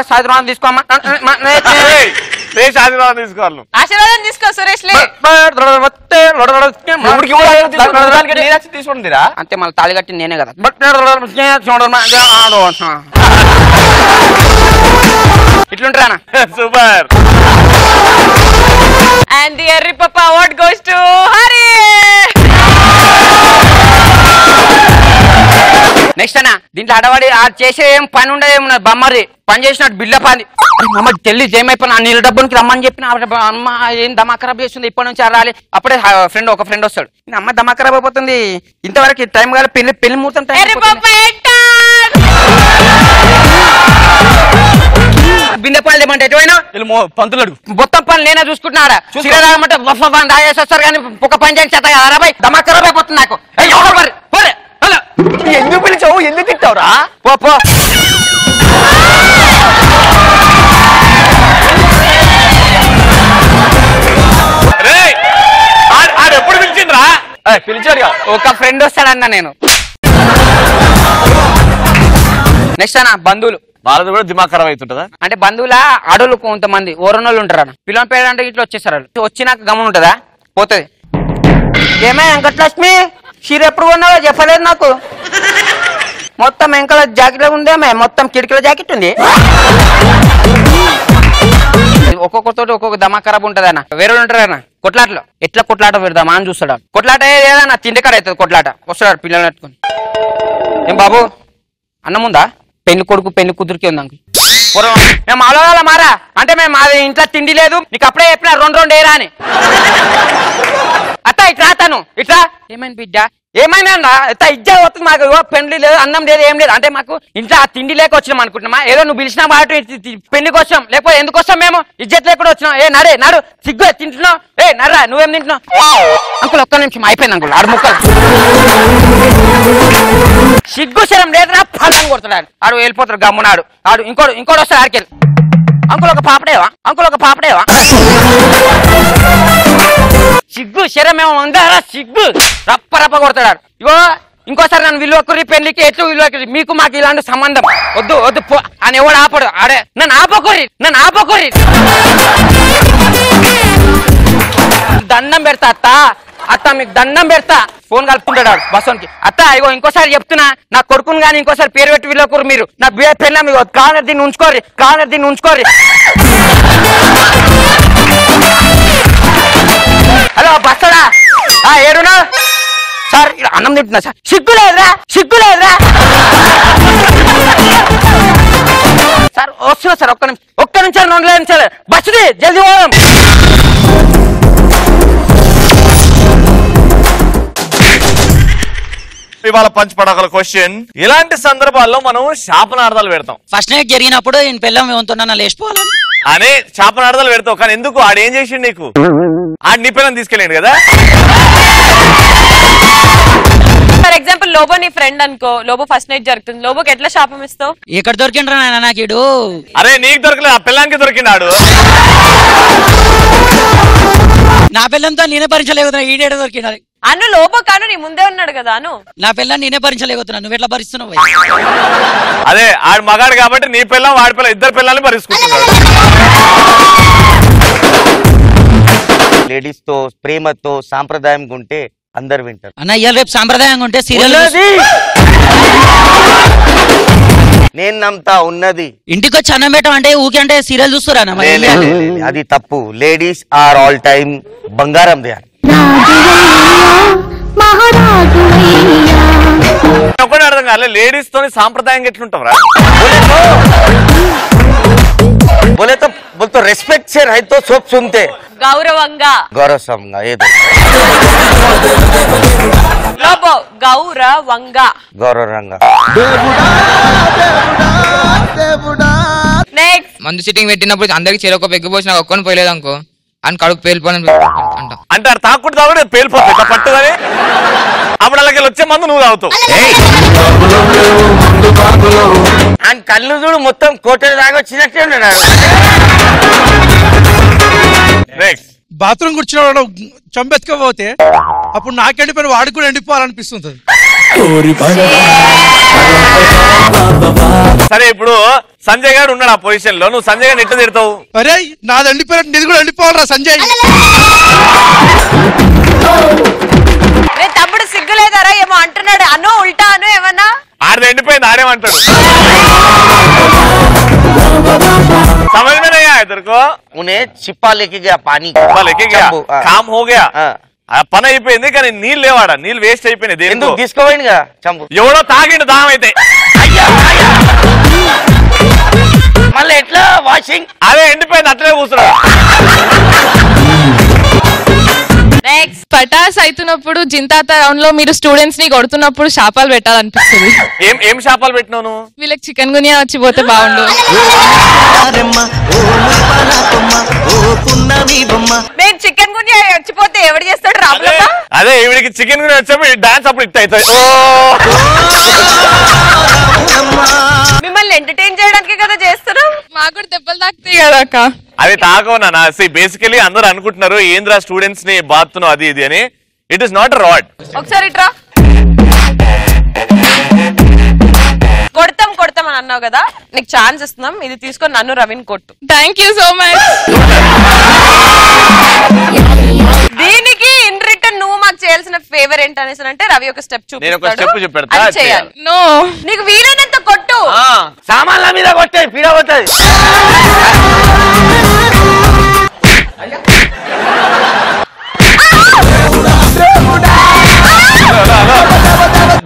ఆశీర్వాదం తీసుకోమ్మా. ఆశీర్వాదం తీసుకోవాలి. ఆశీర్వాదం తీసుకో సురేష్ లే. తీసుకుందిరా అంతే, మళ్ళీ తాళి కట్టి నేనే కదా. ఇట్లుంటారా? Super. And the Harry Papa award goes to Hari. Next అన్న దీంట్లో అడవాడి చేసే ఏం పని ఉండదు, ఏమున్నది బమ్మది పని చేసినట్టు బిడ్డ పని. అమ్మ తెల్లి ఏమైపోయినా నీళ్ళ డబ్బునికి రమ్మని చెప్పిన అమ్మ ఏం దమా ఖరాబ్ చేస్తుంది, ఇప్పటి నుంచి రాలి. అప్పుడే ఒక ఫ్రెండ్ వస్తాడు, అమ్మ దమా ఖరాబ్ అయిపోతుంది, ఇంతవరకు టైం కాదు, పెళ్లి ముహూర్తం టైం. బిందె పాలు ఏమంటే ఎటువైనా పంతులు అడుగు. మొత్తం పని నేనే చూసుకుంటున్నాడా. చూసుకుంటే వస్తారు కానీ ఒక పని చేసి చేత అరవై దమా ఖరాబ్ అయిపోతుంది నాకు. ఎందుకు పిలిచావు, ఎందుకు తిట్టావురా? పో ఎప్పుడు పిలిచిండ్రా? పిలిచాడు. ఒక ఫ్రెండ్ వస్తాడన్నా నేను. నెక్స్ట్ అన్న బంధువులు. వాళ్ళది కూడా దిమాగ్ ఖరాబ్ అవుతుంటదా? అంటే బంధువుల అడవులు కొంతమంది ఓరనోళ్ళు ఉంటారు అన్న. పిల్లల పేరు అంటే ఇట్లా వచ్చేసారు వాళ్ళు. వచ్చినాక గమనం ఉంటుందా? పోతుంది. ఏమే వెంకటలక్ష్మి చీర ఎప్పుడు కొన్నావో చెప్పలేదు నాకు. మొత్తం వెంకల జాకెట్ ఉందేమే, మొత్తం కిటికీల జాకెట్ ఉంది. ఒక్కొక్కతో ఒక్కొక్క దమా ఖరాబ్ ఉంటది అన్న. వేరే ఉంటారు అన్న కొట్లాటలో ఎట్లా కొట్లాట పెడదామా అని చూస్తాడు. కొట్లాట ఏదన్నా తిండికాడ అవుతుంది కొట్లాట. వస్తాడు పిల్లలు పెట్టుకుని, ఏం బాబు అన్నం ఉందా? పెళ్లి కొడుకు పెళ్లి కూతురికి ఉంది అంకుల్. మేము అలవాల మారా అంటే మేము మాది ఇంట్లో తిండి లేదు, నీకు అప్పుడే చెప్పిన రెండు ఏరా అని. అత్త ఇట్లా తను ఇట్లా ఏమైంది బిడ్డ ఏమైనా ఇజ్జా వస్తుంది మాకు, పెళ్లి లేదు అన్నం లేదు ఏం లేదు అంటే మాకు ఇంట్లో ఆ తిండి లేక వచ్చినాం అనుకుంటున్నామా? ఏదో నువ్వు పిలిచినా మాట పెళ్లికి వచ్చాం, లేకపోతే ఎందుకు వస్తాం మేము? ఇజ్జత్ లేకుండా వచ్చినాం. ఏ నడే నాడు సిగ్గు తింటున్నావు, ఏ నర్రా నువ్వేం తింటున్నావు? అంకుల్ ఒక్క నిమిషం అయిపోయింది అంకుల్. ఆడు ముక్కలు సిగ్గు శరం లేదురా ఫలం కొడుతున్నాడు. ఆడు వెళ్ళిపోతాడు గమ్మునాడు. ఆడు ఇంకోటి వస్తాడు ఆడికెళ్ళి, అంకుల్ ఒక పాపడేవా, అంకుల్ ఒక పాపడేవా? సిగ్గు శరం ఏమో ఉందారా? సిగ్గు రప్ప రప్ప కొడతాడు. ఇగో ఇంకోసారి నన్ను విలువకుర్రి పెళ్లికి ఎట్లు విలువకుర్రి, మీకు మాకు ఇలాంటి సంబంధం వద్దు వద్దు అని ఎవడు ఆపడు. ఆడే నన్ను ఆపకుర్రి దండం పెడతా అత్త మీకు దండం పెడతా. ఫోన్ కలుపుకుంటాడు బస్సోనికి. అత్త ఇగో ఇంకోసారి చెప్తున్నా, నా కొడుకుని కానీ ఇంకోసారి పేరు పెట్టి విలువకుర్రు మీరు. నా పెళ్ళ మీకు కావాలని దీన్ని ఉంచుకోర్రి. Hello బస్సోడా ఏడునా sir? అన్నం తింటున్నా సార్. సిగ్గు లేదురా సార్? వస్తున్నా సార్. ఒక్క నిమిషాలు 2 నిమిషాలు బస్సుది జల్దీ పోదాం. ఇవాళ పంచపడగల క్వశ్చన్, ఇలాంటి సందర్భాల్లో మనం శాపనార్థాలు పెడతాం. ఫస్ట్ నైట్ జరిగినప్పుడు నేను పిల్లం ఏమంటున్నా లేచిపోవాలని అనే శాపనార్థాలు పెడతావు. కానీ ఎందుకు? ఆడేం చేసిండు నీకు? ఆడు నీ పిల్లని తీసుకెళ్ళండి కదా. ఫర్ ఎగ్జాంపుల్ లోబో నీ ఫ్రెండ్ అనుకో, లోబో ఫస్ట్ నైట్ జరుగుతుంది, లోబోకి ఎట్లా శాపం ఇస్తావు? ఎక్కడ దొరికిండ్రా నాయన నాకిడు? అరే నీకు దొరకలేదు, ఆ పిల్లానికి దొరికినాడు. నా పిల్లంతో నేనే భరించలేకపోతున్నా, ఈడేడ దొరికినాడు. అను లోబో కాను నీ ముందే ఉన్నాడు కదా అను. నా పిల్లని నేనే భరించలేకపోతున్నా, నువ్వు ఎట్లా భరిస్తున్నావు? అదే ఆడు మగాడు కాబట్టి నీ పిల్ల వాడి పిల్ల ఇద్దరు పిల్లల్ని భరించుకుంటున్నాడు. లేడీస్ తో ప్రేమతో సాంప్రదాయం ఉంటే అందరు వింటారు అన్న. ఇవాళ రేపు సాంప్రదాయంగా ఉంటే సీరియల్ నేను నమ్ముతా ఉన్నది. ఇంటికి వచ్చి అన్నం పెట్టం అంటే ఊకే అంటే సీరియల్ చూస్తురా? అది తప్పు. లేడీస్ ఆర్ ఆల్ టైమ్ బంగారం దే. ఒకటి అర్థం కాలే, లేడీస్ తోని సాంప్రదాయంగా ఎట్లుంటావురా? बोले तो रेस्पेक्ट से रहे तो सब सुनते గౌరవంగా ఏదో లోబో గౌరవంగా నెక్స్ట్ మందు సిట్టింగ్ పెట్టినప్పుడు అందరికి చెరొక పెగ్గిపోసి నాకు ఒక్కని పోయలేదు అనుకో అని కడుపు పేలిపోని అంటాం. అంటే అది తాకుండా తాగుడు పేలిపోతుంది పట్టుదని. అప్పుడు అలాగే వచ్చే మందు నువ్వు తాగుతావు. ఆయన కళ్ళు చూడు మొత్తం కోటలు దాకా వచ్చినట్టే ఉన్నాడు. బాత్రూమ్ కూర్చున్న చంపెత్తుకపోతే అప్పుడు నాకెండిపోయిన వాడికి కూడా ఎండిపోవాలనిపిస్తుంది. సరే ఇప్పుడు సంజయ్ గారు ఉన్నాడు ఆ పొజిషన్ లో, నువ్వు సంజయ్ గారిని ఎట్లా తిడతావు? అరే నాది ఎండిపోయినట్టు నీది కూడా ఎండిపోవాలరా సంజయ్. తమ్ముడు సిగ్గులేదారా ఏమో అంటున్నాడు అను, ఉల్టా అను ఏమన్నా? ఆడది ఎండిపోయింది, ఆడేమంటాడు? समझ में नहीं आया तेरे को? उन्हें छिपा लेके गया पानी, लेके गया, काम हो गया, పని అయిపోయింది. కానీ నీళ్ళు లేవాడా, నీళ్ళు వేస్ట్ అయిపోయినాయి. ఎందుకు తీసుకోపోయిందిగా చంపు? ఎవడో తాగిండు దాహం అయితే. మళ్ళీ ఎట్లా వాషింగ్? అదే ఎండిపోయింది అట్లే కూర్చున్నాడు. పటాస్ అవుతున్నప్పుడు జింతాత రౌండ్ లో మీరు స్టూడెంట్స్ ని కొడుతున్నప్పుడు శాపాలు పెట్టాలనిపిస్తుంది. ఏం శాపాలు పెట్టినావు? వీళ్ళకి చికెన్ గునియా వచ్చిపోతే బాగుండు. నేను చికెన్ గునియా వచ్చిపోతే ఎవడు చేస్తాడు? రాబులమ్మ. అదే ఈవిడికి చికెన్ గునియా వచ్చాము డాన్స్ అప్పుడు ఇట్ అవుతుంది. మిమ్మల్ని ఎంటర్టైన్ చేయడానికి కదా చేస్తున్నాం. మాకు కూడా దెబ్బలు తాకుతాయి కదా అక్క. అది తాకోనా? బేసికలీ అందరూ అనుకుంటున్నారు ఏంద్రా స్టూడెంట్స్ ని బాత్తున్నావు అది ఇది అని. It is not rod. ఒకసారి ఇట్రా. కొడతాం అని అన్నావు కదా, నీకు ఛాన్స్ ఇస్తున్నాం. ఇది తీసుకొని నన్ను రవిని కొట్టు. Thank you so much. దీనికి ఇన్ రిటర్న్ నువ్వు మాకు చేయాల్సిన ఫేవర్ ఏంటనేసి అంటే రవి ఒక స్టెప్ చూపిస్తాడు. నో నీకు వీలైనంత కొట్టు. సామాన్ల మీద కొట్టే పీడ కొట్టది.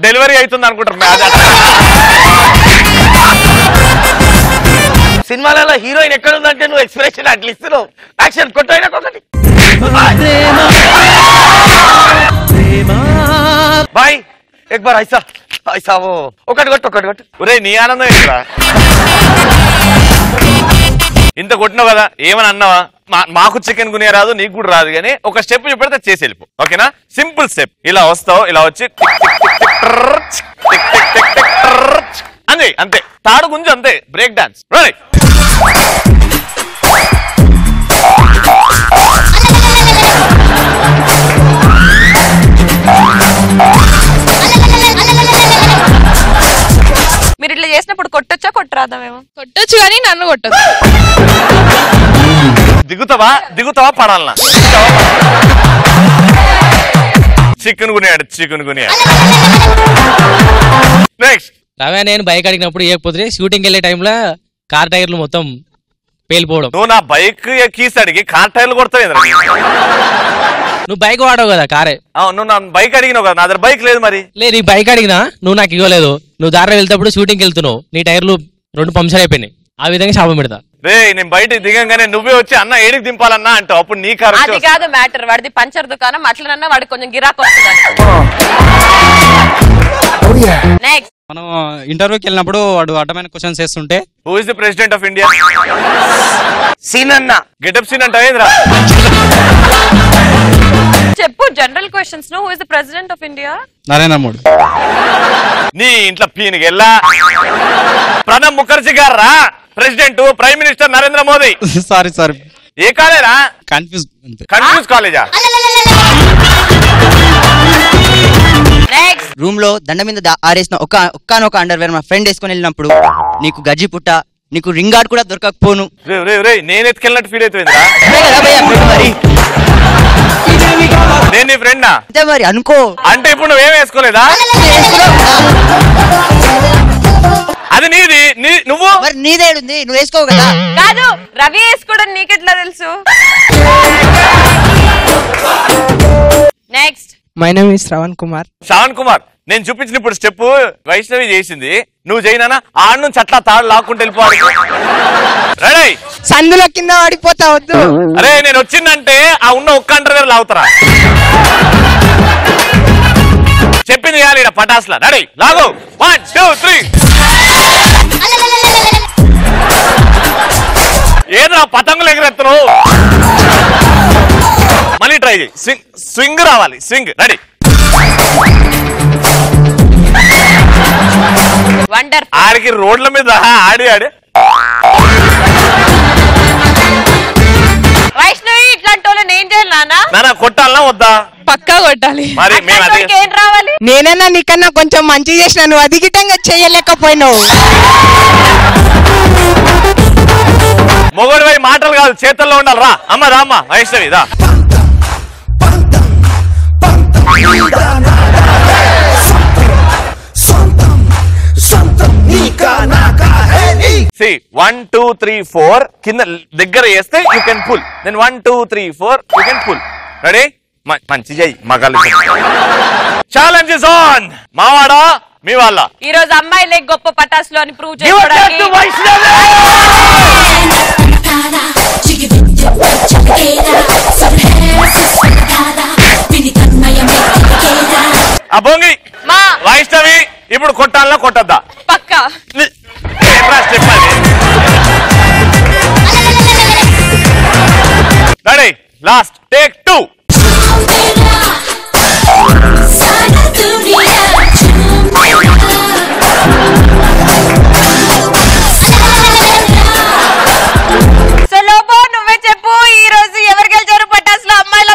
డెలివరీ అవుతుంది అనుకుంటారు. సినిమాలలో హీరోయిన్ ఎక్కడ ఉందంటే నువ్వు ఎక్స్ప్రెషన్ అట్లా ఇస్తున్నావు. యాక్షన్ కొట్టైనా ఒకటి బాయ్ ఎక్ బార్ ఐసా ఐసా ఒకటి కొట్టు. ఒరే నీ ఆనందం ఏంట్రా? ఇంత కొట్టినావు కదా ఏమని అన్నావా? మాకు చికెన్ గునే రాదు, నీకు కూడా రాదు, కానీ ఒక స్టెప్ చూపెడితే చేసి వెళ్ళిపో. ఓకేనా? Simple step. ఇలా వస్తావు, ఇలా వచ్చి అంతే అంతే, తాడు గుంజు అంతే, బ్రేక్ డాన్స్. రైట్. మీరు ఇట్లా చేసినప్పుడు కొట్టొచ్చా కొట్టరాదా? మేము కొట్టొచ్చు కానీ నన్ను కొట్టదు. దిగుతావా పడాలనా? చికెన్ గునియాడు. నెక్స్ట్. రవ్య నేను బైక్ అడిగినప్పుడు ఏకపోతే షూటింగ్ వెళ్ళే టైంలో కార్ టైర్లు మొత్తం పేలిపోవడం. నువ్వు నా బైక్ కీస్ అడిగి కార్ టైర్లు కొడతావు. నువ్వు బైక్ వాడవు కదా కారే. నువ్వు నా బైక్ అడిగినావు కదా, నా దగ్గర బైక్ లేదు. మరి లేదు, నీ బైక్ అడిగినా నువ్వు నాకు ఇవ్వలేదు. నువ్వు దారిలో వెళ్తేప్పుడు షూటింగ్ వెళ్తున్నావు, నీ టైర్లు 2 పంక్చర్ అయిపోయినాయి. ఆ విధంగా శాపం పెడతా. రే నేను బయటకు దిగంగానే నువ్వే వచ్చి అన్న ఏడికి దింపాలన్నా అంటావు. అప్పుడు నీ కారు అది కాదు మ్యాటర్. వాడిది పంచర్ దుకాణం, అట్లనన్నా వాడికి కొంచెం గిరాకు వస్తుంది. నెక్స్ట్. మనం ఇంటర్వ్యూకి వెళ్ళినప్పుడు వాడు అడ్డమైన క్వశ్చన్స్ చేస్తుంటే who is the president of India? Scene అన్న. గెటప్ సీన్ అంట ఏంద్రా? చెప్పు general questions. Who is the president of India? Narendra Modi. నీ ఇంట్లో పీనికి వెళ్ళా ప్రణబ్ ముఖర్జీ గారు రా president, prime minister Narendra Modi. Sorry ఏ కాలేజా? కన్ఫ్యూజ్ కాలేజా? రూమ్ లో దండ మీద ఆరేసిన ఒక్కనొక అండర్వేర్ మా ఫ్రెండ్ వేసుకొని వెళ్ళినప్పుడు నీకు గజ్జి పుట్ట, నీకు రింగ్ గార్డ్ కూడా దొరకకపోను. నేను ఎత్తుకెళ్ళినట్టు ఫీల్ అవుతుంది. నేను నీ ఫ్రెండా? అంతే మరి అనుకో. అంటే ఇప్పుడు నువ్వేం వేసుకోలేదా? అది నీది, నువ్వు మరి నీదేడుంది, నువ్వు వేసుకోవు కదా. కాదు, రవి వేసుకోవడం నీకెట్లా తెలుసు? Next. My name is Shravan Kumar. నేను చూపించిన ఇప్పుడు స్టెప్ వైష్ణవి చేసింది, నువ్వు చేయనా? ఆడ నుంచి అట్లా తాడు లాక్కుంటూ వెళ్ళిపోవాలి. రెడీ? సందులో కింద పడిపోతా వద్దు. అరే నేను వచ్చిందంటే ఆ ఉన్న ఒక్క అండర్వేర్ లాగుతారా? చెప్పింది కాదు ఇక్కడ పటాస్లా. రెడీ? లాగు. 1 2 3. ఏదో పతంగులు ఎగరెత్తున్నావు. మళ్ళీ ట్రై చేయి. స్వింగ్ రావాలి, స్వింగ్. రెడీ? ఆడికి రోడ్ల మీద ఆడి వైష్ణవి ఇట్లాంటి వాళ్ళని ఏం చేయాలి నాన్న? కొట్టాలనా వద్దా? పక్కా కొట్టాలి. మరి ఏం రావాలి? నేనన్నా నీకన్నా కొంచెం మంచి చేసిన, నువ్వు అది గిట్టంగా చేయలేకపోయినావు. మొగడు పోయి మాటలు కాదు చేతుల్లో ఉండాలి. రా అమ్మ, రా అమ్మ వైష్ణవి రా. See, 1 2 3 4 కింద దగ్గర వేస్తే you can pull. Then 1 2 3 4 you can pull. Ready? మంచి చెయ్యి మగాళ్ళు. Challenge is on. మావాడా మీ వాళ్ళ ఈ రోజు అమ్మాయిలే గొప్ప పటాసులు అని ప్రూవ్ చేసుకోవడానికి అబోంగి వైష్ణవి ఇప్పుడు కొట్టాలనా కొట్టద్దా? పక్కా. Ready? Last take 2. So Lobo నువ్వే చెప్పు, ఈ రోజు ఎవరు గెలిచారు పటాసులో అమ్మాయిల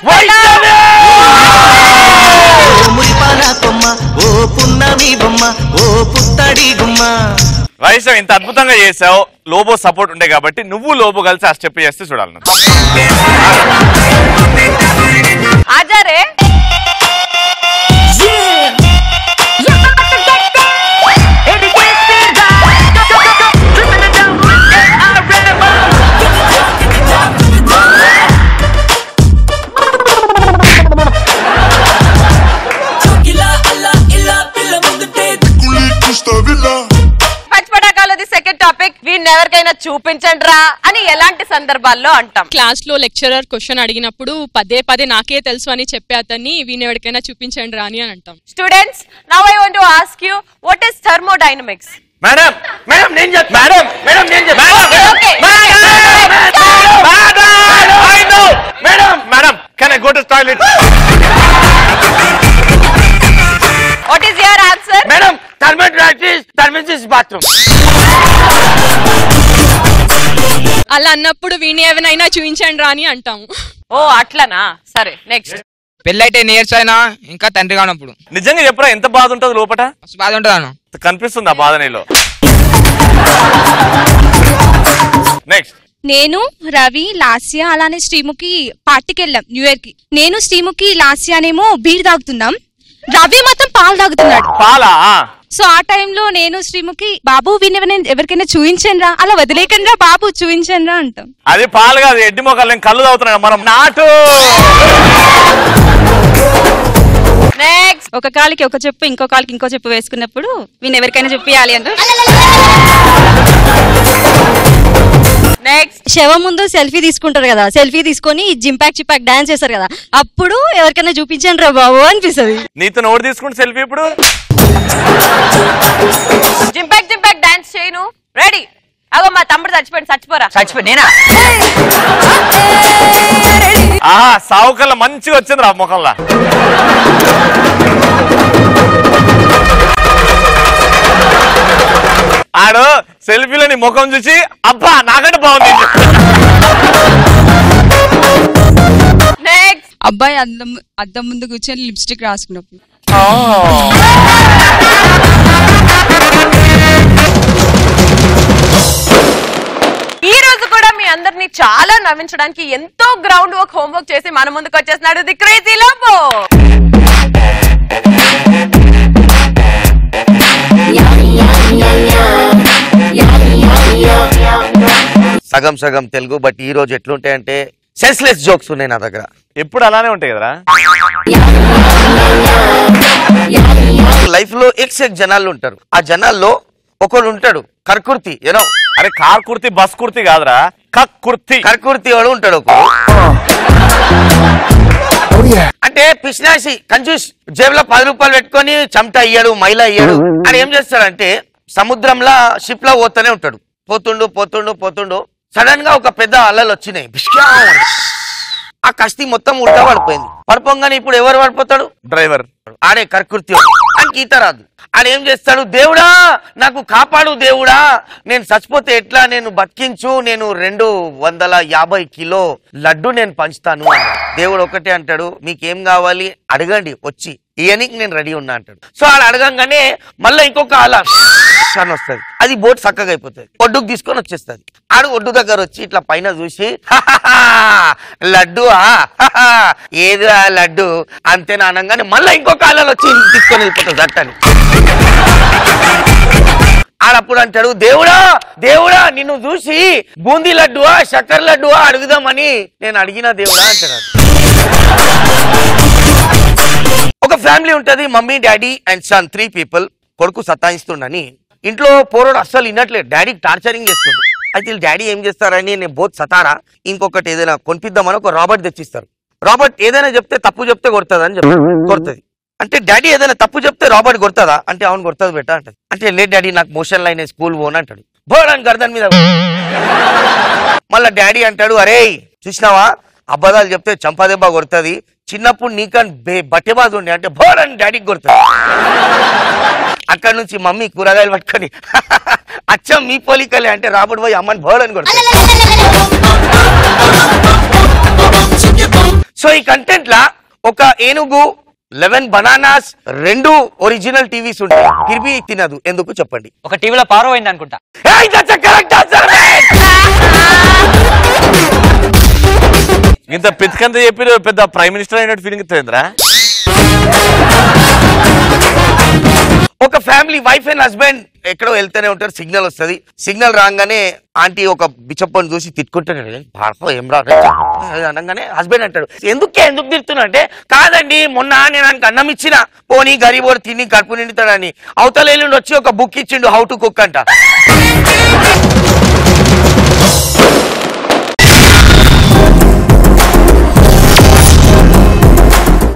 వైష్ణవ్ ఇంత అద్భుతంగా చేసావు. లోబో సపోర్ట్ ఉండే కాబట్టి నువ్వు లోబో కలిసి ఆ స్టెప్ చేస్తే చూడాలి. ఆజారే ఎవరికైనా చూపించండి రా అని ఎలాంటి సందర్భాల్లో అంటాం? క్లాస్ లో లెక్చరర్ క్వశ్చన్ అడిగినప్పుడు పదే పదే నాకే తెలుసు అని చెప్పే అతన్ని వీని ఎవరికైనా చూపించండి రా అని అంటాం. Students, now I want to ask you what is thermodynamics? Madam madam నేను చెప్తా మేడం మేడం నేను చెప్తా I know madam madam can I go to toilet? What is your answer? Madam thermodynamics bathroom. అలా అన్నప్పుడు వీని ఎవరైనా చూపించండి రా అని అంటాము. ఓ అట్లనా, సరే నెక్స్ట్. పెళ్ళైతే ఎన్ని ఇయర్స్ అయినా ఇంకా తండ్రి కానప్పుడు నిజంగా చెప్పరా ఎంత బాధ ఉంటుంది లోపట? బాధ ఉంటుంది అన్న. కనిపిస్తుంది ఆ బాధ నీలో. నెక్స్ట్. నేను రవి లాస్య అలానే శ్రీముఖి పార్టీకి వెళ్ళాం న్యూ ఇయర్ కి. నేను శ్రీముఖి లాస్యానేమో బీర్ తాగుతున్నాం, రవి మాత్రం పాలు తాగుతున్నాడు. పాలా? సో ఆ టైంలో నేను శ్రీముఖి బాబు వీని ఎవరికైనా చూపించండి రా, అలా వదిలేకండి రా బాబు చూపించండి రా అంటాం. అది పాలు కాదు, ఎడ్డి మొక్కలు. నేను కళ్ళు తాగుతున్నాను మనం. నాటు. నెక్స్ట్. ఒక కాలికి ఒక చెప్పు ఇంకో కాలికి ఇంకో చెప్పు వేసుకున్నప్పుడు వీని ఎవరికైనా చెప్పియాలి అంట. నెక్స్ట్. శవం ముందు సెల్ఫీ తీసుకుంటారు కదా, సెల్ఫీ తీసుకొని జింపాక్ చిపాక్ డాన్స్ చేస్తారు కదా, అప్పుడు ఎవరికైనా చూపించండి రా బాబు అనిపిస్తుంది. నీతో నోటు తీసుకుంటే సెల్ఫీ ఇప్పుడు జింపాక్ జింపాక్ డాన్స్ చేయను. రెడీ? అగో మా తమ్ముడు చచ్చిపోరా. నేనా? సావుకల్లా మంచిగా వచ్చింది రా మొక్కల్లా. ఆడు సెల్ఫీలో నీ ముఖం చూసి అబ్బా నాకంటే బాగుంది. అబ్బాయి అద్దం ముందు కూర్చొని లిప్స్టిక్ రాసుకున్నప్పుడు. ఈ రోజు కూడా మీ అందరినీ చాలా నవ్వించడానికి ఎంతో గ్రౌండ్ వర్క్ హోంవర్క్ చేసి మన ముందుకు వచ్చేస్తున్నాడు ది క్రేజీ లోబో. సగం సగం తెలుగు, బట్ ఈ రోజు ఎట్లుంటాయంటే సెన్స్లెస్ జోక్స్ ఉన్నాయి నా దగ్గర. ఎప్పుడు అలానే ఉంటాయి కదరా. లైఫ్ లో ఎక్సెక్ జనాలు ఉంటారు, ఆ జనాల్లో ఒకడు ఉంటాడు కర్కుర్తి. యూనో, అరే కార్ కుర్తి బస్ కుర్తి కాదురా, కక్కుర్తి. కర్కుర్తి వాడు ఉంటాడు ఒక. అంటే పిసినాసి కంజూస్, జేబులో 10 రూపాయలు పెట్టుకొని చెమట అయ్యాడు, మైలా అయ్యాడు అని ఏం చేస్తాడంటే సముద్రంలో షిప్ లో పోతూనే ఉంటాడు. పోతుండు సడన్ గా ఒక పెద్ద అలలు వచ్చినాయి. ఆ కస్తీ మొత్తం ఉల్టా పడిపోయింది. పడిపోగానే ఇప్పుడు ఎవరు పడిపోతాడు? డ్రైవర్. ఆడే కర్కుర్తి ఆయనకి ఈత రాదు. ఆడేం చేస్తాడు? దేవుడా నాకు కాపాడు, దేవుడా నేను చచ్చిపోతే ఎట్లా, నేను బతికించు, నేను 250 కిలో లడ్డు నేను పంచుతాను. దేవుడు ఒకటే అంటాడు, మీకేం కావాలి అడగండి, వచ్చి ఇయనికి నేను రెడీ ఉన్నా అంటాడు. సో ఆడ అడగంగానే మళ్ళీ ఇంకొక అలా అని వస్తుంది. అది బోట్ చక్కగా అయిపోతుంది, ఒడ్డుకు తీసుకొని వచ్చేస్తుంది. ఆడు ఒడ్డు దగ్గర వచ్చి ఇట్లా పైన చూసి లడ్డు ఏది ఆ లడ్డు అంతేనా అనగానే మళ్ళీ ఇంకొక అలలో వచ్చి తీసుకొని వెళ్ళిపోతుంది అట్టని. ఆడప్పుడు అంటాడు, దేవుడా దేవుడా నిన్ను చూసి బూందీ లడ్డువా చక్కెర లడ్డువా అడుగుదామని నేను అడిగిన దేవుడా అంటాడు. ఒక ఫ్యామిలీ ఉంటది, mummy daddy and son, 3 people. కొడుకు సతాయిస్తుండని ఇంట్లో పోరోడు అస్సలు వినట్లేదు, డాడీకి టార్చరింగ్ చేస్తుండు. అయితే డాడీ ఏం చేస్తారని, నేను బోత్ సతారా ఇంకొకటి ఏదైనా కొనిపిద్దామని ఒక రాబర్ట్ తెచ్చిస్తారు. రాబర్ట్ ఏదైనా చెప్తే తప్పు చెప్తే కొడుతుంది అని చెప్తాడు. కొడుతుంది అంటే డాడీ ఏదైనా తప్పు చెప్తే రాబర్ట్ కొడుతుందా అంటే అవును కొడుతుంది బెట్ట అంటది. అంటే లేదు డాడీ నాకు మోషన్ లైన్ స్కూల్ పోను అంటాడు. బోడని గర్దన్ మీద. మళ్ళా డాడీ అంటాడు, అరే చూసినావా అబద్ధాలు చెప్తే చంపదెబ్బ కొడుతుంది, చిన్నప్పుడు నీకని బట్టెబాజు ఉండే అంటే బోడని డాడీకి కొడుతుంది. అక్కడ నుంచి మమ్మీ కూరగాయలు పట్టుకొని అచ్చం మీ పోలికలే అంటే రాబర్ట్ పోయి అమ్మని బోడని కొడుతుంది. సో ఈ కంటెంట్ లా ఒక ఏనుగు, 11 బనానాస్, 2 ఒరిజినల్ టీవీస్ ఉంటాయి, తిరిగి తినదు ఎందుకు చెప్పండి? ఒక టీవీలో పారో అయింది అనుకుంటా. ఇంత పెద్దకంత చెప్పి పెద్ద ప్రైమ్ మినిస్టర్ అయినట్టు ఫీలింగ్ ఇస్తుందిరా. ఒక ఫ్యామిలీ వైఫ్ అండ్ హస్బెండ్ ఎక్కడో వెళ్తూనే ఉంటారు, సిగ్నల్ వస్తుంది. సిగ్నల్ రాగానే ఆంటీ ఒక బిచ్చప్పని చూసి తిట్టుకుంటాడు, భారత ఏం రా అనగానే హస్బెండ్ అంటాడు ఎందుకు తిడుతున్నా అంటే కాదండి మొన్న నేను ఆయనకు అన్నం ఇచ్చిన పోనీ గరీబోడు తిని కడుపు నిండుతాడని అవతల ఎల్లుండి వచ్చి ఒక బుక్ ఇచ్చిండు హౌ టు కుక్ అంట